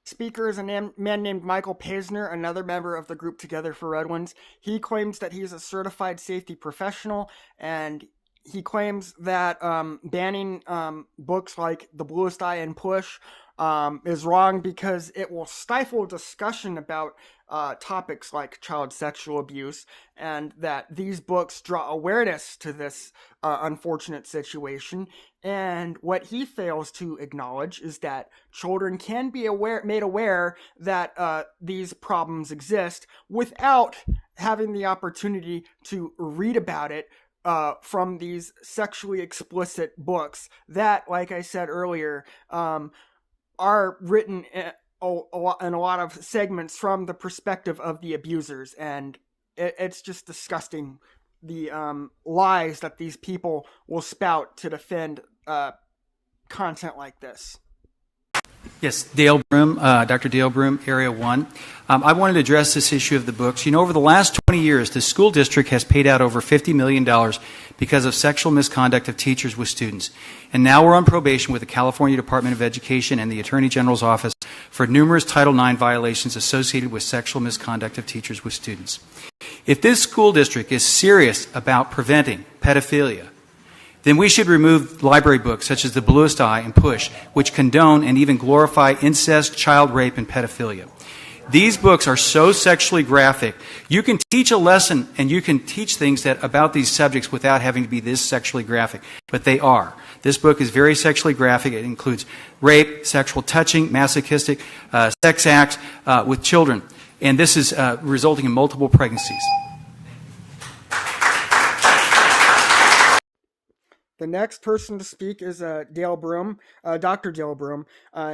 speaker is a man named Michael Paisner, another member of the group Together for Redlands. He claims that he's a certified safety professional, and he claims that banning books like The Bluest Eye and Push is wrong because it will stifle discussion about topics like child sexual abuse, and that these books draw awareness to this unfortunate situation. And what he fails to acknowledge is that children can be made aware that these problems exist without having the opportunity to read about it from these sexually explicit books that, like I said earlier, are written in a lot of segments from the perspective of the abusers. And it's just disgusting, the lies that these people will spout to defend content like this. Yes, Dale Broom, Dr. Dale Broom, Area 1. I wanted to address this issue of the books. You know, over the last 20 years, the school district has paid out over $50 million because of sexual misconduct of teachers with students. And now we're on probation with the California Department of Education and the Attorney General's office for numerous Title IX violations associated with sexual misconduct of teachers with students. If this school district is serious about preventing pedophilia, then we should remove library books such as The Bluest Eye and Push, which condone and even glorify incest, child rape, and pedophilia. These books are so sexually graphic. You can teach a lesson and you can teach things about these subjects without having to be this sexually graphic, but they are. This book is very sexually graphic. It includes rape, sexual touching, masochistic, sex acts with children. And this is resulting in multiple pregnancies. The next person to speak is Dale Broom, Dr. Dale Broom.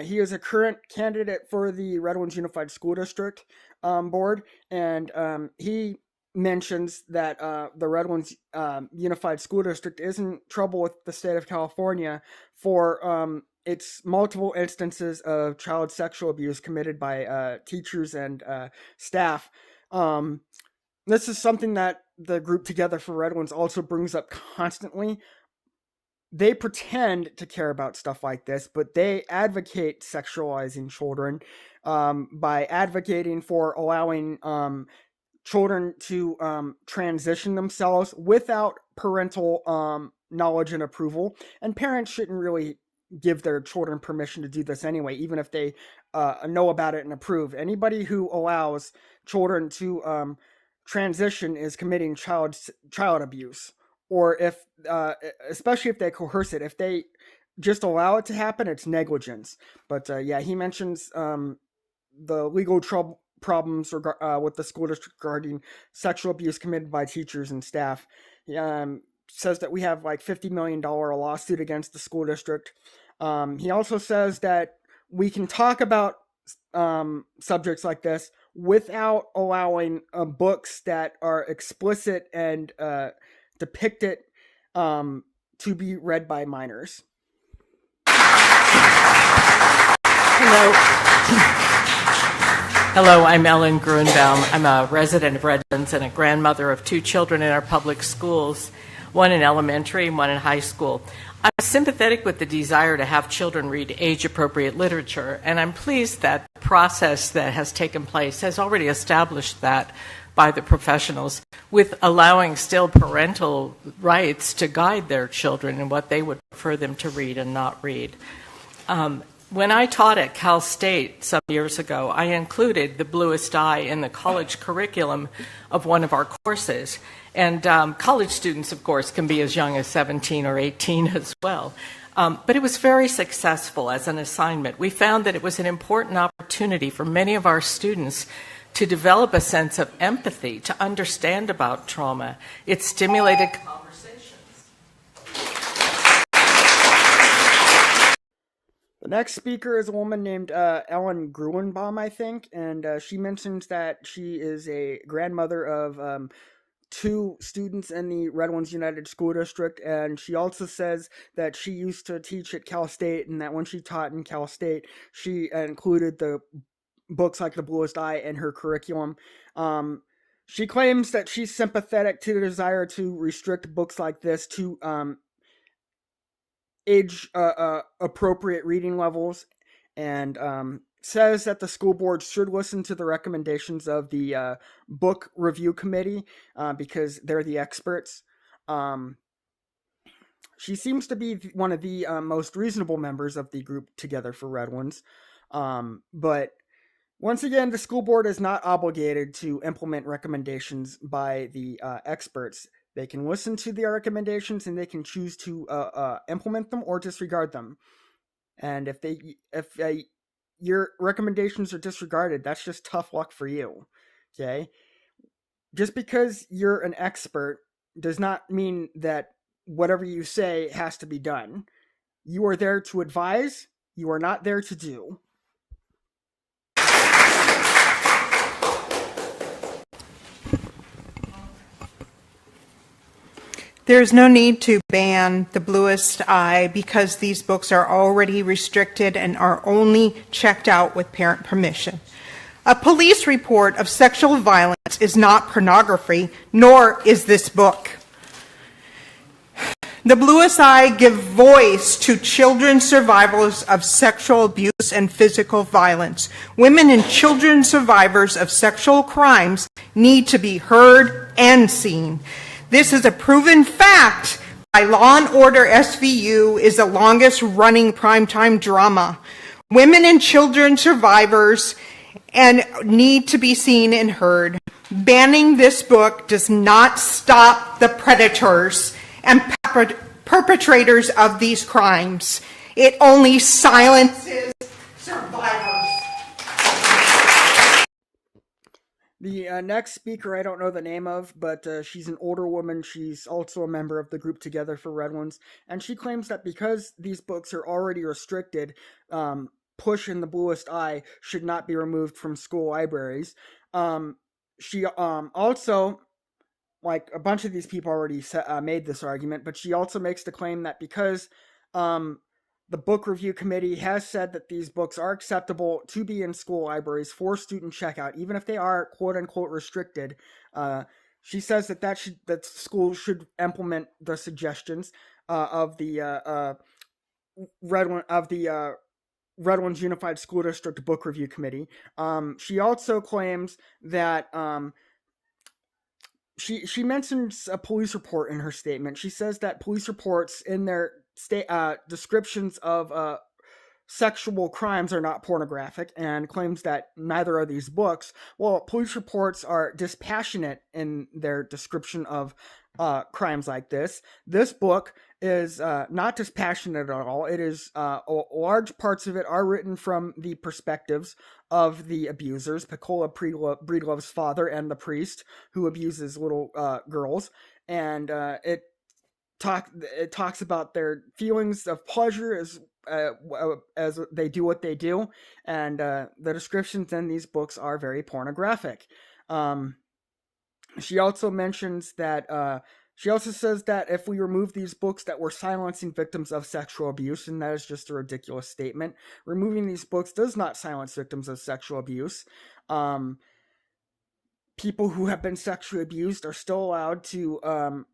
He is a current candidate for the Redlands Unified School District Board, and he mentions that the Redlands Unified School District is in trouble with the state of California for its multiple instances of child sexual abuse committed by teachers and staff. This is something that the group Together for Redlands also brings up constantly. They pretend to care about stuff like this, but they advocate sexualizing children by advocating for allowing children to transition themselves without parental knowledge and approval. And parents shouldn't really give their children permission to do this anyway, even if they know about it and approve. Anybody who allows children to transition is committing child abuse. Or if, especially if they coerce it, if they just allow it to happen, it's negligence. But yeah, he mentions the legal problems with the school district regarding sexual abuse committed by teachers and staff. He says that we have like $50 million lawsuit against the school district. He also says that we can talk about subjects like this without allowing books that are explicit and depict it to be read by minors. Hello, I'm Ellen Grunbaum. I'm a resident of Redlands and a grandmother of 2 children in our public schools, one in elementary and one in high school. I'm sympathetic with the desire to have children read age-appropriate literature, and I'm pleased that the process that has taken place has already established that by the professionals, with allowing still parental rights to guide their children in what they would prefer them to read and not read. When I taught at Cal State some years ago, I included the Bluest Eye in the college curriculum of one of our courses. And college students, of course, can be as young as 17 or 18 as well. But it was very successful as an assignment. We found that it was an important opportunity for many of our students to develop a sense of empathy, to understand about trauma. It stimulated conversations. The next speaker is a woman named Ellen Gruenbaum, I think, and she mentions that she is a grandmother of 2 students in the Redlands United School District, and she also says that she used to teach at Cal State, and that when she taught in Cal State, she included the books like The Bluest Eye in her curriculum. She claims that she's sympathetic to the desire to restrict books like this to age appropriate reading levels, and says that the school board should listen to the recommendations of the book review committee because they're the experts. She seems to be one of the most reasonable members of the group Together for Redlands, but once again, the school board is not obligated to implement recommendations by the experts. They can listen to the recommendations and they can choose to implement them or disregard them. And if your recommendations are disregarded, that's just tough luck for you. Okay? Just because you're an expert does not mean that whatever you say has to be done. You are there to advise. You are not there to do. There's no need to ban The Bluest Eye because these books are already restricted and are only checked out with parent permission. A police report of sexual violence is not pornography, nor is this book. The Bluest Eye give voice to children survivors of sexual abuse and physical violence. Women and children survivors of sexual crimes need to be heard and seen. This is a proven fact by Law & Order SVU is the longest running primetime drama. Women and children survivors and need to be seen and heard. Banning this book does not stop the predators and perpetrators of these crimes. It only silences survivors. The next speaker, I don't know the name of, but she's an older woman. She's also a member of the group Together for Redlands, and she claims that because these books are already restricted, Push and the Bluest Eye should not be removed from school libraries. She also, like a bunch of these people already made this argument, but she also makes the claim that because the book review committee has said that these books are acceptable to be in school libraries for student checkout, even if they are quote unquote restricted. She says that schools should implement the suggestions of the Redlands Unified School District Book Review Committee. She also claims that she mentions a police report in her statement. She says that police reports in their descriptions of sexual crimes are not pornographic, and claims that neither are these books. Well, police reports are dispassionate in their description of crimes like this. This book is not dispassionate at all. It is large parts of it are written from the perspectives of the abusers, Pecola Breedlove's father and the priest who abuses little girls, and it talks about their feelings of pleasure as they do what they do, and the descriptions in these books are very pornographic. She also mentions that she also says that if we remove these books, that we're silencing victims of sexual abuse, and that is just a ridiculous statement. Removing these books does not silence victims of sexual abuse. People who have been sexually abused are still allowed to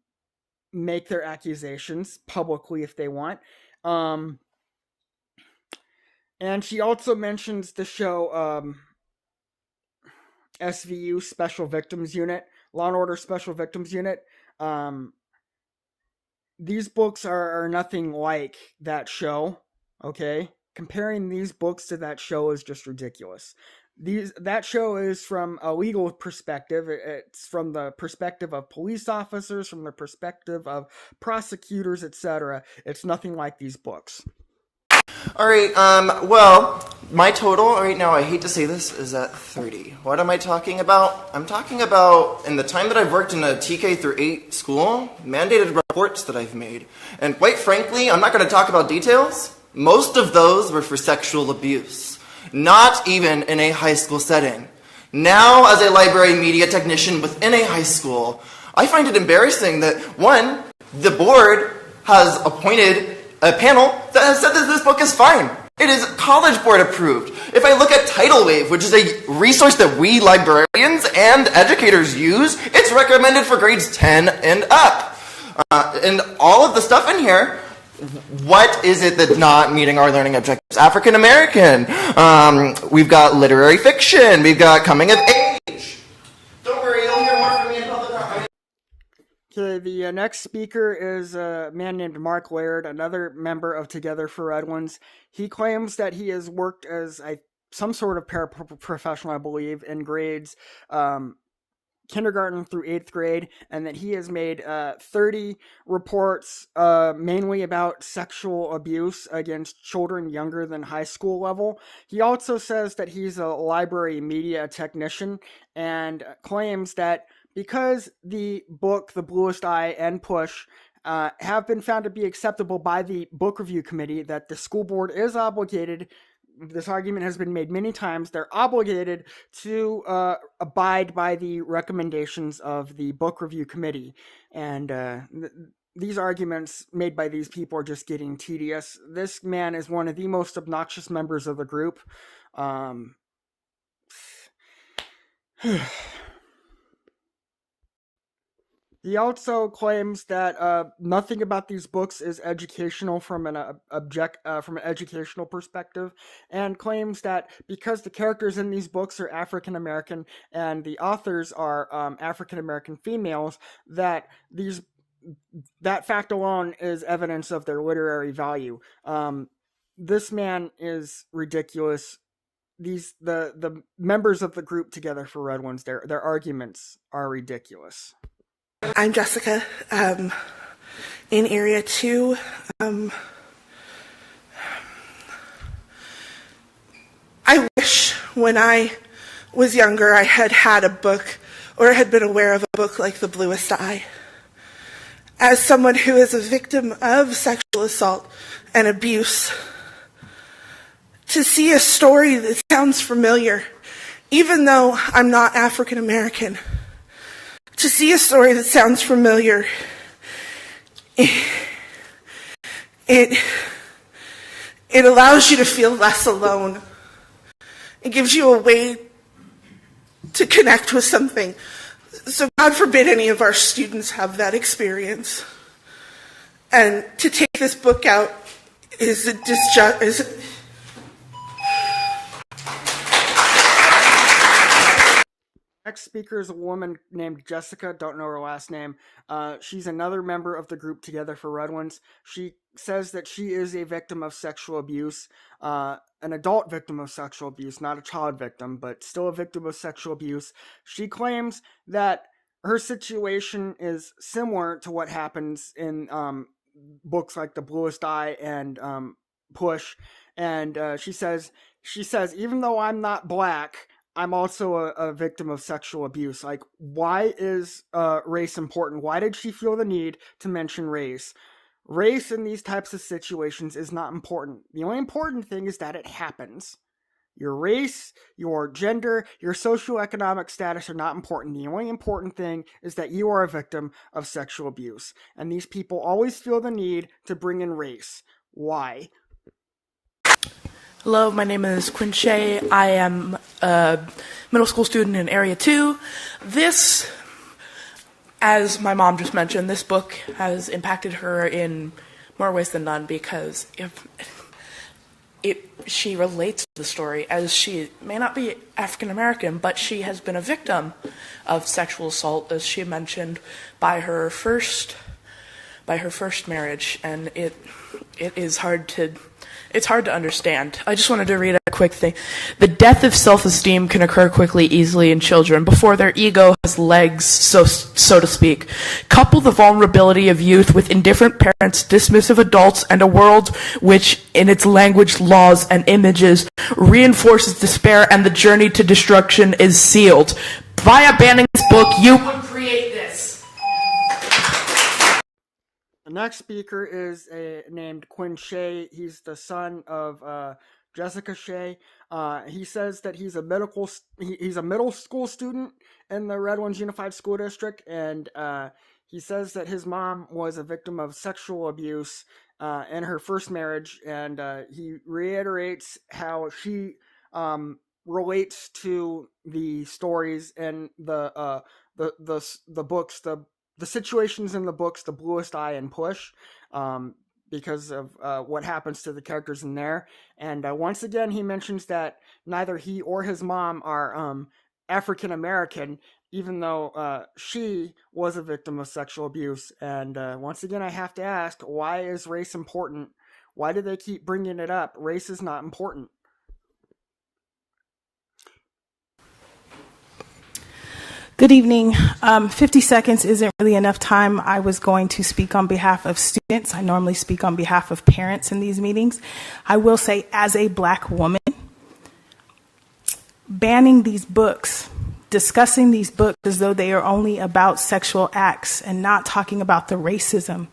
make their accusations publicly if they want. And she also mentions the show SVU, Special Victims Unit, Law and Order Special Victims Unit. These books are nothing like that show, okay? Comparing these books to that show is just ridiculous. That show is from a legal perspective. It's from the perspective of police officers, from the perspective of prosecutors, etc. It's nothing like these books. All right, well, my total right now, I hate to say this, is at 30. What am I talking about? I'm talking about, in the time that I've worked in a TK through 8 school, mandated reports that I've made. And quite frankly, I'm not going to talk about details. Most of those were for sexual abuse, not even in a high school setting. Now, as a library media technician within a high school, I find it embarrassing that, one, the board has appointed a panel that has said that this book is fine. It is College Board approved. If I look at Tidal Wave, which is a resource that we librarians and educators use, it's recommended for grades 10 and up. And all of the stuff in here, what is it that's not meeting our learning objectives? African American. We've got literary fiction. We've got coming of age. Don't worry, you'll hear more from me in public comment. Okay, the next speaker is a man named Mark Laird, another member of Together for Redlands. He claims that he has worked as some sort of paraprofessional, I believe, in grades kindergarten through 8th grade, and that he has made 30 reports mainly about sexual abuse against children younger than high school level. He also says that he's a library media technician and claims that because the book The Bluest Eye and Push have been found to be acceptable by the book review committee, that the school board is obligated, this argument has been made many times, they're obligated to abide by the recommendations of the book review committee. And these arguments made by these people are just getting tedious. This man is one of the most obnoxious members of the group. He also claims that nothing about these books is educational from an educational perspective, and claims that because the characters in these books are African American and the authors are African American females, that fact alone is evidence of their literary value. This man is ridiculous. the members of the group Together for Red Ones, their arguments are ridiculous. I'm Jessica, in Area 2. I wish when I was younger I had had a book or had been aware of a book like The Bluest Eye. As someone who is a victim of sexual assault and abuse, to see a story that sounds familiar, even though I'm not African American, to see a story that sounds familiar, it allows you to feel less alone. It gives you a way to connect with something. So God forbid any of our students have that experience. And to take this book out is a Next speaker is a woman named Jessica, don't know her last name. She's another member of the group Together for Red Ones. She says that she is a victim of sexual abuse, an adult victim of sexual abuse, not a child victim, but still a victim of sexual abuse. She claims that her situation is similar to what happens in books like The Bluest Eye and Push. And she says, even though I'm not black, I'm also a victim of sexual abuse. Like, why is race important? Why did she feel the need to mention race? Race in these types of situations is not important. The only important thing is that it happens. Your race, your gender, your socioeconomic status are not important. The only important thing is that you are a victim of sexual abuse. And these people always feel the need to bring in race. Why? Hello, my name is Quinn Shea. I am a middle school student in Area 2. This, as my mom just mentioned, this book has impacted her in more ways than none because she relates to the story, as she may not be African American, but she has been a victim of sexual assault, as she mentioned, by her first marriage, and it is hard to understand. I just wanted to read a quick thing. The death of self-esteem can occur quickly, easily in children, before their ego has legs, so to speak. Couple the vulnerability of youth with indifferent parents, dismissive adults, and a world which, in its language, laws, and images, reinforces despair, and the journey to destruction is sealed. Via banning this book, you would create this. The next speaker is named Quinn Shea. He's the son of Jessica Shea. He says that he's a middle school student in the Red Ones Unified School District, and he says that his mom was a victim of sexual abuse in her first marriage, and he reiterates how she relates to the stories and the books, the situations in the books, The Bluest Eye and Push, because of what happens to the characters in there. And once again, he mentions that neither he or his mom are African American, even though she was a victim of sexual abuse. And once again, I have to ask, why is race important? Why do they keep bringing it up? Race is not important. Good evening. 50 seconds isn't really enough time. I was going to speak on behalf of students. I normally speak on behalf of parents in these meetings. I will say, as a black woman, banning these books, discussing these books as though they are only about sexual acts and not talking about the racism.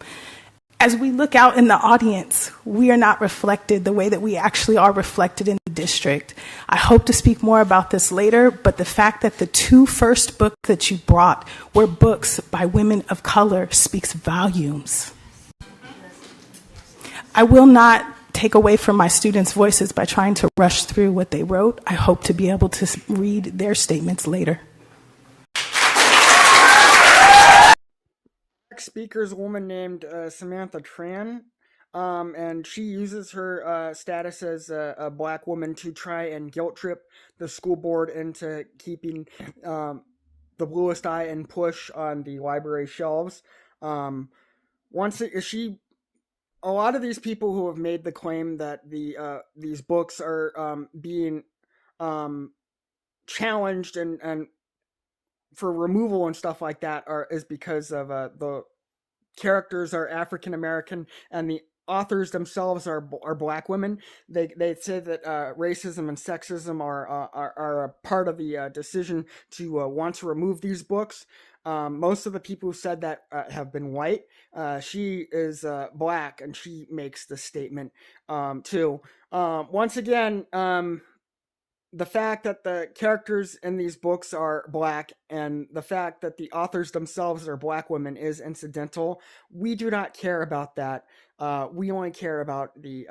As we look out in the audience, we are not reflected the way that we actually are reflected in the district. I hope to speak more about this later, but the fact that the two first books that you brought were books by women of color speaks volumes. I will not take away from my students' voices by trying to rush through what they wrote. I hope to be able to read their statements later. Next speaker is a woman named Samantha Tran, and she uses her status as a black woman to try and guilt trip the school board into keeping The Bluest Eye and Push on the library shelves. A lot of these people who have made the claim that these books are being challenged and for removal and stuff like that is because of the characters are African American and the authors themselves are black women. They say that racism and sexism are a part of the decision to want to remove these books. Most of the people who said that have been white. She is black, and she makes the statement too. Once again, the fact that the characters in these books are black and the fact that the authors themselves are black women is incidental. We do not care about that. We only care about the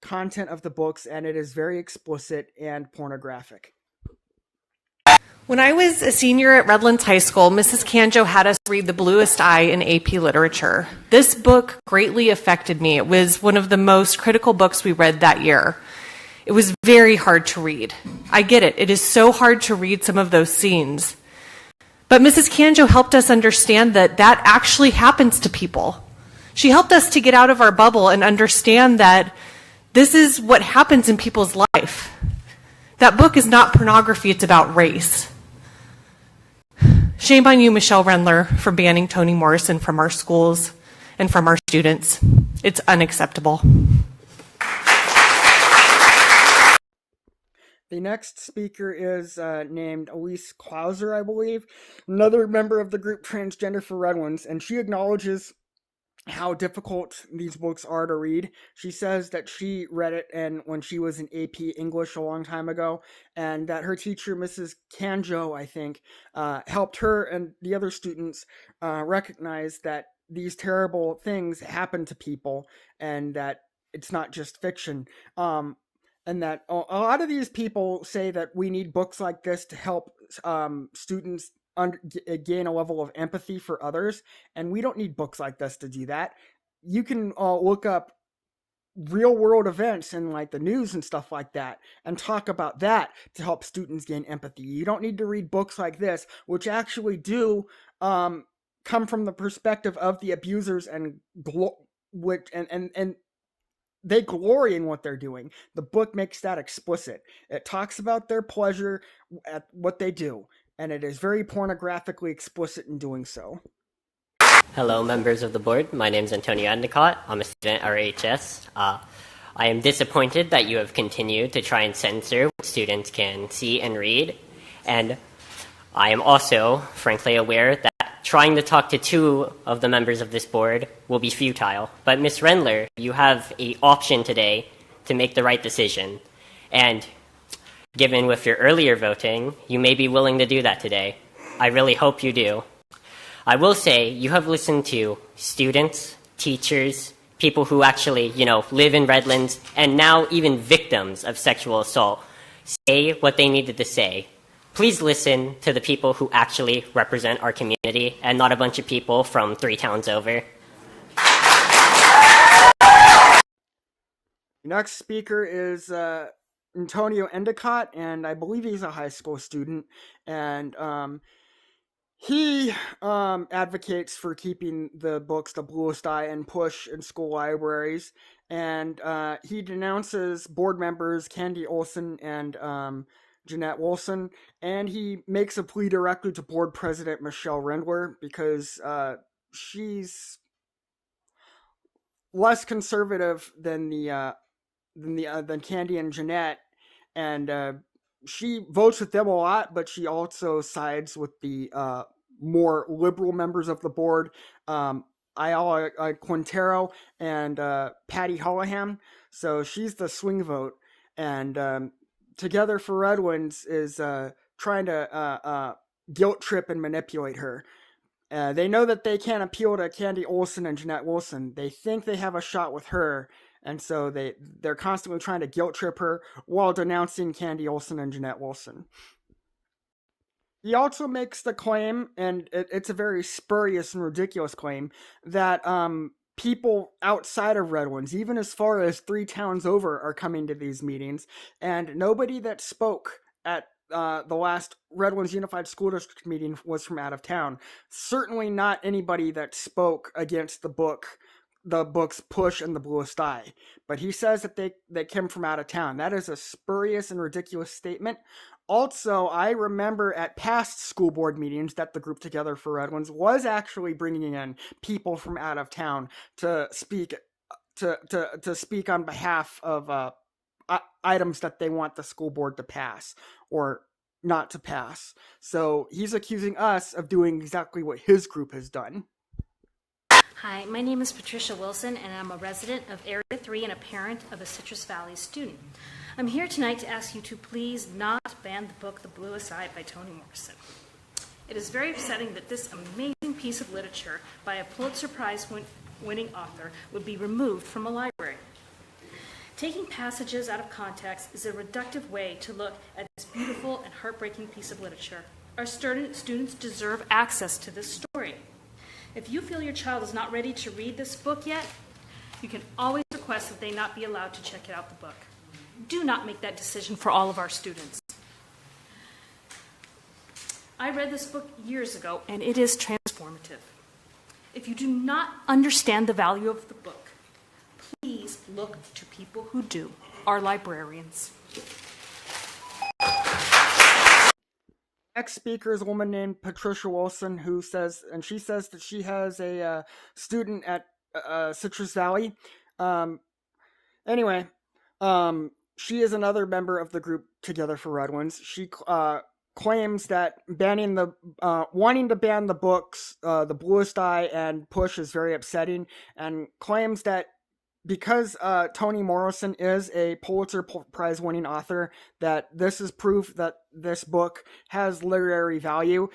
content of the books, and it is very explicit and pornographic. When I was a senior at Redlands High School, Mrs. Canjo had us read The Bluest Eye in AP Literature. This book greatly affected me. It was one of the most critical books we read that year. It was very hard to read. I get it. It is so hard to read some of those scenes. But Mrs. Canjo helped us understand that that actually happens to people. She helped us to get out of our bubble and understand that this is what happens in people's life. That book is not pornography, it's about race. Shame on you, Michelle Rendler, for banning Toni Morrison from our schools and from our students. It's unacceptable. The next speaker is named Elise Klauser, I believe, another member of the group Transgender for Redlands, and she acknowledges how difficult these books are to read. She says that she read it when she was in AP English a long time ago, and that her teacher, Mrs. Canjo, I think, helped her and the other students recognize that these terrible things happen to people and that it's not just fiction. And that a lot of these people say that we need books like this to help students gain a level of empathy for others, and we don't need books like this to do that. You can look up real world events in like the news and stuff like that and talk about that to help students gain empathy. You don't need to read books like this, which actually do come from the perspective of the abusers and they glory in what they're doing. The book makes that explicit. It talks about their pleasure at what they do, and it is very pornographically explicit in doing so. Hello, members of the board. My name is Antonio Endicott. I'm a student at RHS. I am disappointed that you have continued to try and censor what students can see and read, and I am also, frankly, aware that trying to talk to two of the members of this board will be futile. But Ms. Rendler, you have an option today to make the right decision. And given with your earlier voting, you may be willing to do that today. I really hope you do. I will say you have listened to students, teachers, people who actually, live in Redlands, and now even victims of sexual assault say what they needed to say. Please listen to the people who actually represent our community and not a bunch of people from 3 towns over. Next speaker is Antonio Endicott, and I believe he's a high school student. And he advocates for keeping the books The Bluest Eye and Push in school libraries. And he denounces board members Candy Olson and Jeanette Wilson, and he makes a plea directly to board president Michelle Rendler because she's less conservative than than Candy and Jeanette, and she votes with them a lot, but she also sides with the more liberal members of the board, Ayala Quintero and Patty Holohan. So she's the swing vote, and Together for Redlands is trying to guilt trip and manipulate her. They know that they can't appeal to Candy Olson and Jeanette Wilson. They think they have a shot with her, and so they're constantly trying to guilt trip her while denouncing Candy Olson and Jeanette Wilson. He also makes the claim, and it's a very spurious and ridiculous claim, that people outside of Redlands, even as far as 3 towns over, are coming to these meetings, and nobody that spoke at the last Redlands Unified School District meeting was from out of town. Certainly not anybody that spoke against the book the books Push and The Bluest Eye, but he says that they came from out of town. That is a spurious and ridiculous statement. Also, I remember at past school board meetings that the group Together for Redlands was actually bringing in people from out of town to speak on behalf of items that they want the school board to pass or not to pass. So he's accusing us of doing exactly what his group has done. Hi, my name is Patricia Wilson, and I'm a resident of Area 3 and a parent of a Citrus Valley student. I'm here tonight to ask you to please not ban the book The Bluest Eye by Toni Morrison. It is very upsetting that this amazing piece of literature by a Pulitzer Prize winning author would be removed from a library. Taking passages out of context is a reductive way to look at this beautiful and heartbreaking piece of literature. Our students deserve access to this story. If you feel your child is not ready to read this book yet, you can always request that they not be allowed to check out the book. Do not make that decision for all of our students. I read this book years ago, and it is transformative. If you do not understand the value of the book, please look to people who do, our librarians. Next speaker is a woman named Patricia Wilson who says that she has a student at Citrus Valley. She is another member of the group Together for Redlands. She claims that wanting to ban the books, The Bluest Eye and Push is very upsetting, and claims that because Toni Morrison is a Pulitzer Prize winning author, that this is proof that this book has literary value.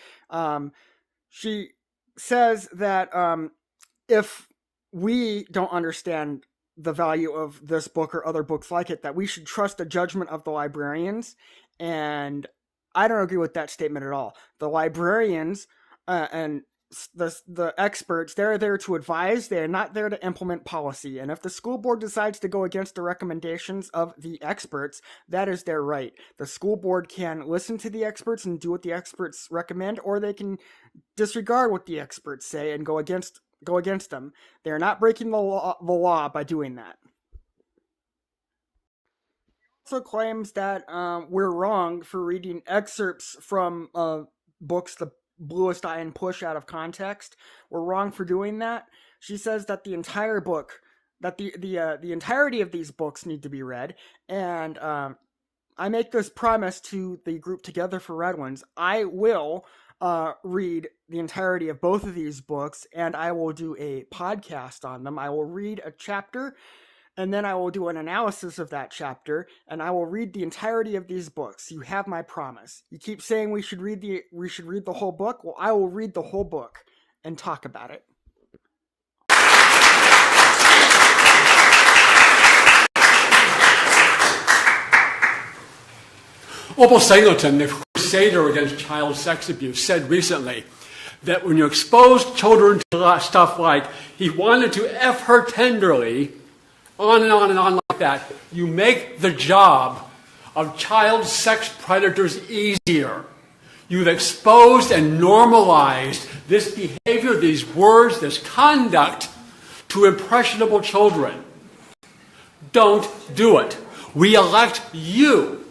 She says that if we don't understand the value of this book or other books like it, that we should trust the judgment of the librarians. And I don't agree with that statement at all. The librarians and the experts, they're there to advise. They're not there to implement policy. And if the school board decides to go against the recommendations of the experts, that is their right. The school board can listen to the experts and do what the experts recommend, or they can disregard what the experts say and go against them. They're not breaking the law by doing that. Also claims that we're wrong for reading excerpts from books The Bluest Eye and Push out of context. We're wrong for doing that. She says that the entire book, that the entirety of these books need to be read, and I make this promise to the group Together for Redlands. I will read the entirety of both of these books, and I will do a podcast on them. I will read a chapter, and then I will do an analysis of that chapter, and I will read the entirety of these books. You have my promise. You keep saying we should read the whole book. Well, I will read the whole book and talk about it. Opal Singleton, the crusader against child sex abuse, said recently that when you expose children to stuff like, he wanted to F her tenderly, on and on and on like that, you make the job of child sex predators easier. You've exposed and normalized this behavior, these words, this conduct to impressionable children. Don't do it. We elect you,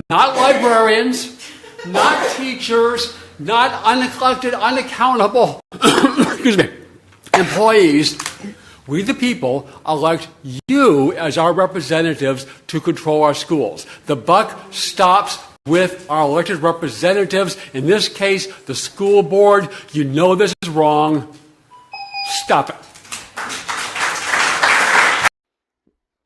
not librarians, not teachers, not unelected, unaccountable employees. We, the people, elect you as our representatives to control our schools. The buck stops with our elected representatives. In this case, the school board. You know this is wrong. Stop it.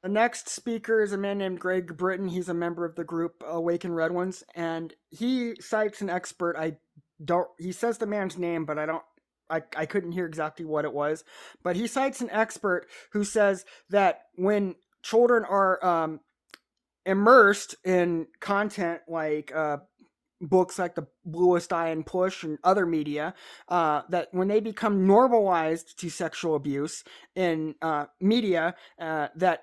The next speaker is a man named Greg Britton. He's a member of the group Awaken Redlands, and he cites an expert. He says the man's name, but I couldn't hear exactly what it was, but he cites an expert who says that when children are immersed in content like books like The Bluest Eye and Push and other media, that when they become normalized to sexual abuse in media, that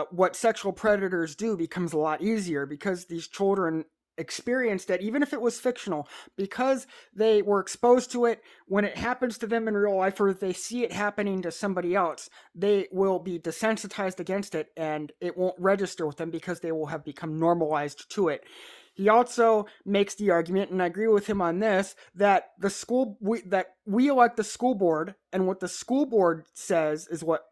what sexual predators do becomes a lot easier, because these children experienced it, even if it was fictional, because they were exposed to it. When it happens to them in real life, or they see it happening to somebody else, they will be desensitized against it, and it won't register with them because they will have become normalized to it. He also makes the argument, and I agree with him on this, that we elect the school board, and what the school board says is what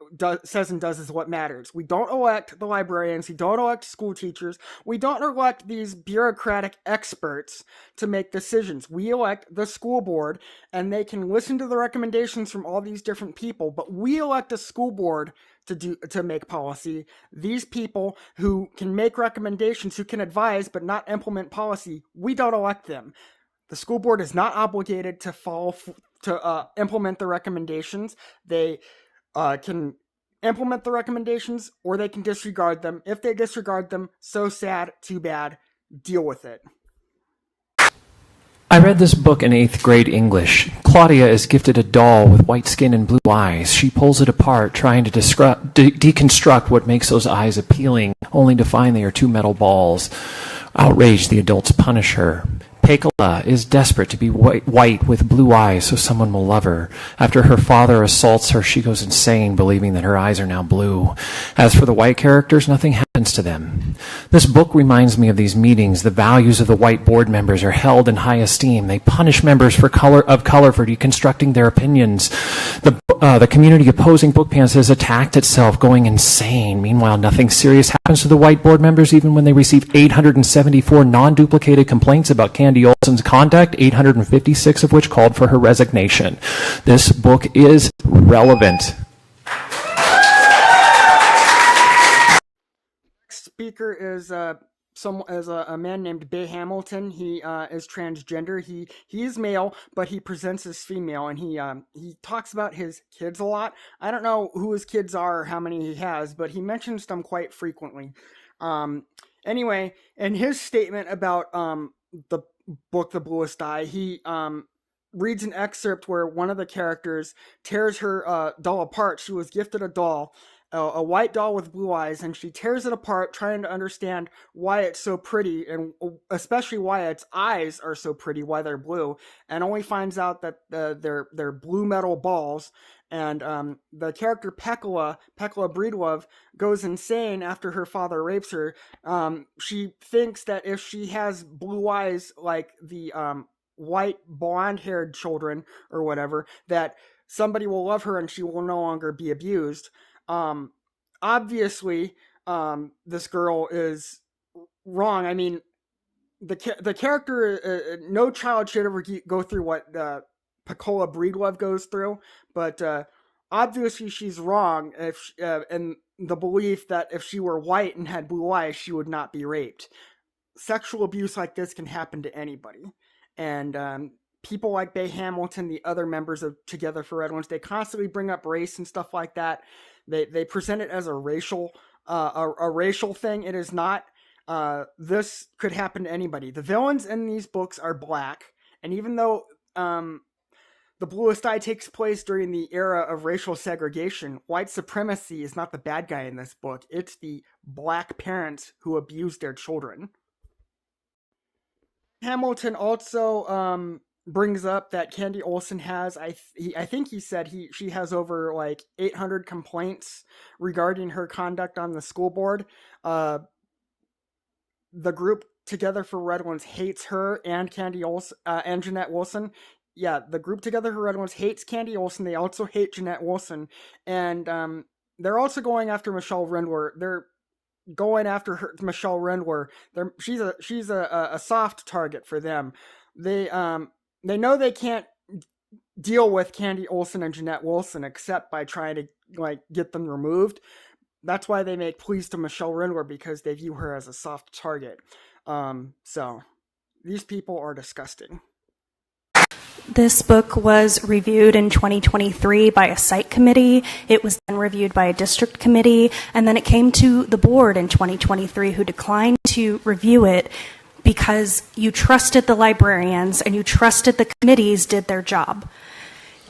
says and does is what matters. We don't elect the librarians. We don't elect school teachers. We don't elect these bureaucratic experts to make decisions. We elect the school board, and they can listen to the recommendations from all these different people. But we elect a school board to make policy. These people who can make recommendations, who can advise but not implement policy, we don't elect them. The school board is not obligated to implement the recommendations. They can implement the recommendations, or they can disregard them. If they disregard them, so sad, too bad, deal with it. I read this book in 8th grade English. Claudia is gifted a doll with white skin and blue eyes. She pulls it apart, trying to deconstruct what makes those eyes appealing, only to find they are two metal balls. Outraged, the adults punish her. Pekola is desperate to be white with blue eyes so someone will love her. After her father assaults her, she goes insane, believing that her eyes are now blue. As for the white characters, nothing happens to them. This book reminds me of these meetings. The values of the white board members are held in high esteem. They punish members of color for deconstructing their opinions. The community opposing book bans has attacked itself, going insane. Meanwhile, nothing serious happens to the white board members, even when they receive 874 non-duplicated complaints about Candy Olson's conduct, 856 of which called for her resignation. This book is relevant. Next speaker is a man named Bay Hamilton. He is transgender. He is male, but he presents as female, and he talks about his kids a lot. I don't know who his kids are or how many he has, but he mentions them quite frequently. Anyway, in his statement about the book The Bluest Eye, he reads an excerpt where one of the characters tears her doll apart. She was gifted a doll, a white doll with blue eyes, and she tears it apart, trying to understand why it's so pretty, and especially why its eyes are so pretty, why they're blue, and only finds out that they're blue metal balls. And the character Pekola Breedlove, goes insane after her father rapes her. She thinks that if she has blue eyes like the white blonde-haired children or whatever, that somebody will love her and she will no longer be abused. Obviously, this girl is wrong. I mean, the character, no child should ever go through what Pekola Breedlove goes through, but obviously she's wrong in the belief that if she were white and had blue eyes, she would not be raped. Sexual abuse like this can happen to anybody, and people like Bay Hamilton, the other members of Together for Redlands, they constantly bring up race and stuff like that. They present it as a racial thing. It is not. This could happen to anybody. The villains in these books are black, and even though The Bluest Eye takes place during the era of racial segregation, white supremacy is not the bad guy in this book. It's the black parents who abuse their children. Hamilton also brings up that Candy Olson has, I think he said she has over like 800 complaints regarding her conduct on the school board. The group Together for Redlands hates her and Candy Olson and Jeanette Wilson. Yeah, the group Together for Redlands hates Candy Olson. They also hate Jeanette Wilson, and they're also going after Michelle Rendler. They're going after Michelle Rendler. She's a soft target for them. They know they can't deal with Candy Olson and Jeanette Wilson except by trying to get them removed. That's why they make pleas to Michelle Rendler, because they view her as a soft target. So these people are disgusting. This book was reviewed in 2023 by a site committee. It was then reviewed by a district committee, and then it came to the board in 2023, who declined to review it because you trusted the librarians and you trusted the committees did their job.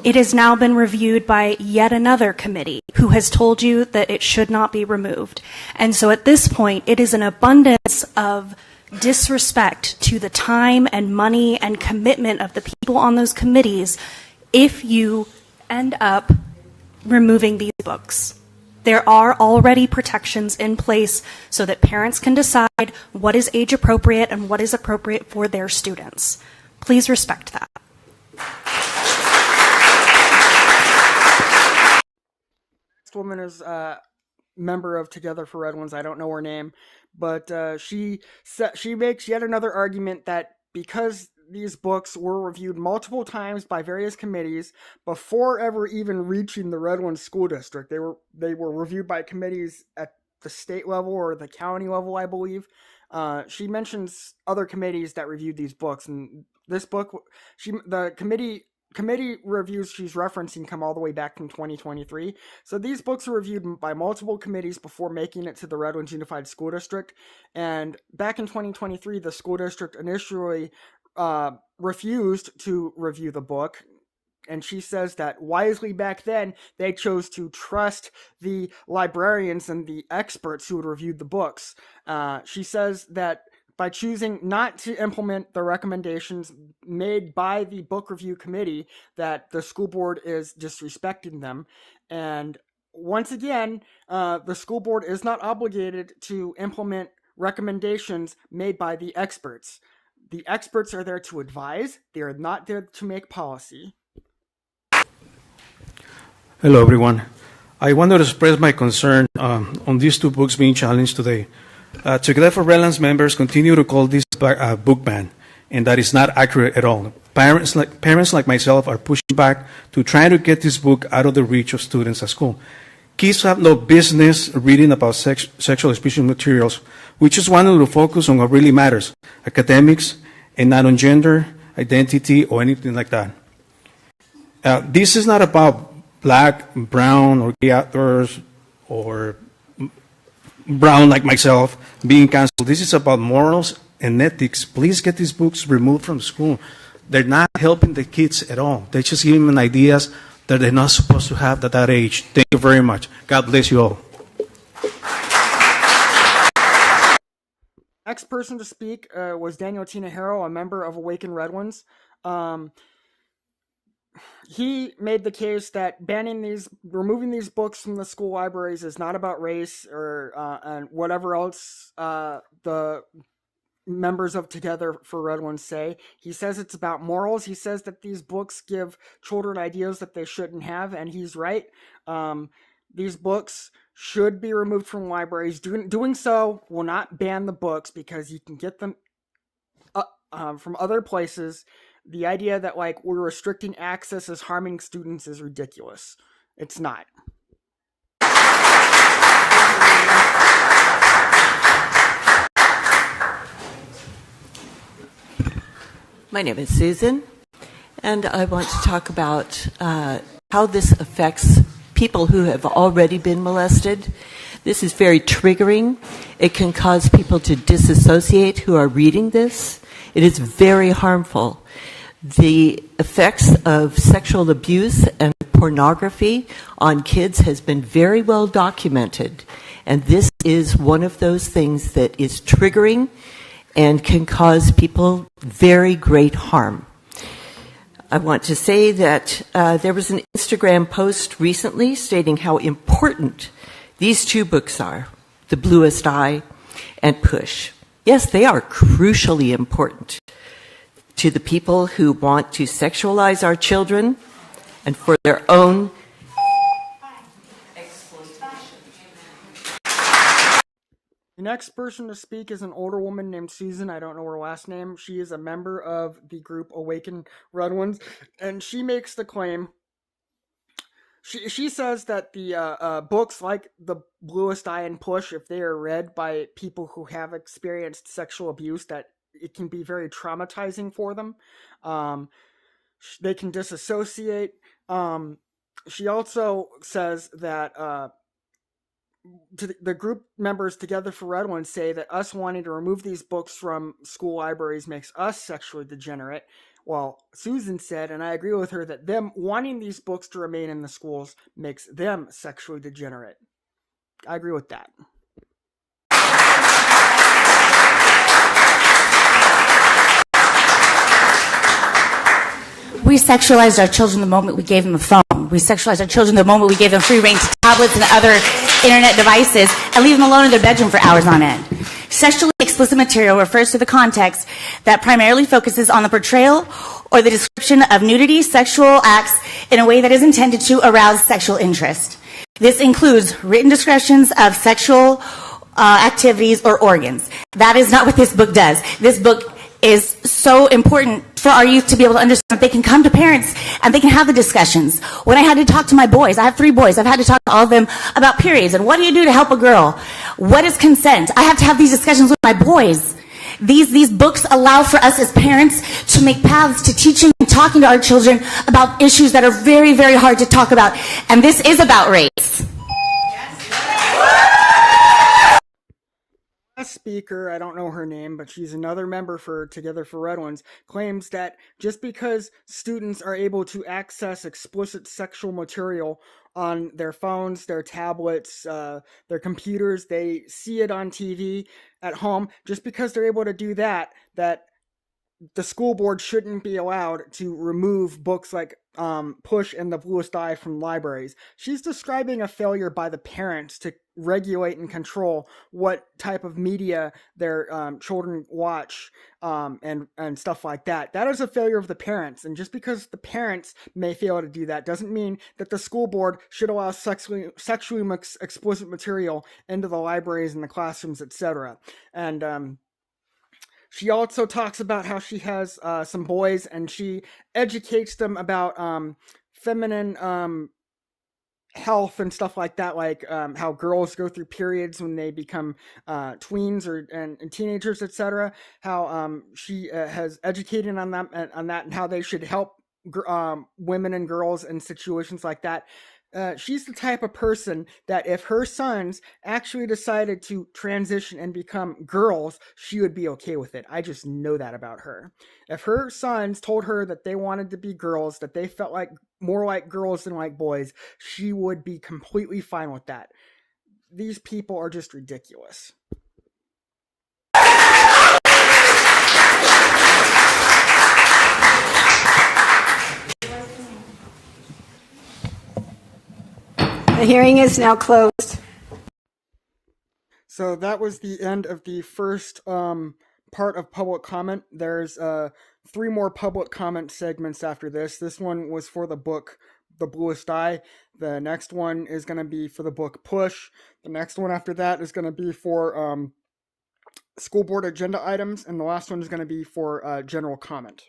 It has now been reviewed by yet another committee who has told you that it should not be removed. And so at this point, it is an abundance of disrespect to the time and money and commitment of the people on those committees if you end up removing these books. There are already protections in place so that parents can decide what is age appropriate and what is appropriate for their students. Please respect that. Next woman is a member of Together for Red Ones. I don't know her name, but she makes yet another argument that because these books were reviewed multiple times by various committees before ever even reaching the Redlands School District. They were reviewed by committees at the state level or the county level, I believe. She mentions other committees that reviewed these books, and this book, the committee reviews she's referencing come all the way back from 2023. So these books were reviewed by multiple committees before making it to the Redlands Unified School District. And back in 2023, the school district initially refused to review the book. And she says that wisely back then, they chose to trust the librarians and the experts who had reviewed the books. She says that by choosing not to implement the recommendations made by the book review committee, that the school board is disrespecting them. And once again, the school board is not obligated to implement recommendations made by the experts. The experts are there to advise. They are not there to make policy. Hello, everyone. I wanted to express my concern on these two books being challenged today. Together for Redlands members continue to call this book ban, and that is not accurate at all. Parents like myself are pushing back to try to get this book out of the reach of students at school. Kids have no business reading about sexual explicit materials. We just wanted to focus on what really matters, academics, and not on gender, identity, or anything like that. This is not about black, brown, or gay actors, or brown like myself being canceled. This is about morals and ethics. Please get these books removed from school. They're not helping the kids at all. They're just giving them ideas that they're not supposed to have at that age. Thank you very much. God bless you all. Next person to speak was Daniel Tinajero, a member of Awaken Red Ones. He made the case that removing these books from the school libraries is not about race or and whatever else the members of Together for Red Ones say. He says it's about morals. He says that these books give children ideas that they shouldn't have, and he's right. These books should be removed from libraries. Doing so will not ban the books because you can get them from other places. The idea that we're restricting access is harming students is ridiculous. It's not. My name is Susan, and I want to talk about how this affects people who have already been molested. This is very triggering. It can cause people to disassociate who are reading this. It is very harmful. The effects of sexual abuse and pornography on kids has been very well documented, and this is one of those things that is triggering and can cause people very great harm. I want to say that there was an Instagram post recently stating how important these two books are, The Bluest Eye and Push. Yes, they are crucially important to the people who want to sexualize our children and for their own exploitation. The next person to speak is an older woman named Susan. I don't know her last name. She is a member of the group Awaken Red Ones, and she makes the claim. She says that the books like The Bluest Eye and Push, if they are read by people who have experienced sexual abuse, that it can be very traumatizing for them. They can disassociate. She also says that the group members Together for Red Ones say that us wanting to remove these books from school libraries makes us sexually degenerate. Well, Susan said, and I agree with her, that them wanting these books to remain in the schools makes them sexually degenerate. I agree with that. We sexualized our children the moment we gave them a phone. We sexualized our children the moment we gave them free reign to tablets and other internet devices and leave them alone in their bedroom for hours on end. Sexually explicit material refers to the context that primarily focuses on the portrayal or the description of nudity, sexual acts in a way that is intended to arouse sexual interest. This includes written descriptions of sexual activities or organs. That is not what this book does. This book is so important for our youth to be able to understand that they can come to parents and they can have the discussions. When I had to talk to my boys, I have 3 boys, I've had to talk to all of them about periods and what do you do to help a girl? What is consent? I have to have these discussions with my boys. These books allow for us as parents to make paths to teaching and talking to our children about issues that are very, very hard to talk about. And this is about race. A speaker, I don't know her name, but she's another member for Together for Redlands, claims that just because students are able to access explicit sexual material on their phones, their tablets, their computers, they see it on TV at home, just because they're able to do that, that the school board shouldn't be allowed to remove books like Push and The Bluest Eye from libraries. She's describing a failure by the parents to regulate and control what type of media their children watch and stuff like that. That is a failure of the parents, and just because the parents may fail to do that doesn't mean that the school board should allow sexually explicit material into the libraries and the classrooms, etc. And she also talks about how she has some boys and she educates them about feminine health and stuff like that, like how girls go through periods when they become tweens and teenagers, etc. How she has educated on that and how they should help women and girls in situations like that. She's the type of person that if her sons actually decided to transition and become girls, she would be okay with it. I just know that about her. If her sons told her that they wanted to be girls, that they felt like more like girls than like boys, she would be completely fine with that. These people are just ridiculous. The hearing is now closed. So that was the end of the first part of public comment. There's 3 more public comment segments after this. This one was for the book The Bluest Eye. The next one is going to be for the book Push. The next one after that is going to be for school board agenda items. And the last one is going to be for general comment.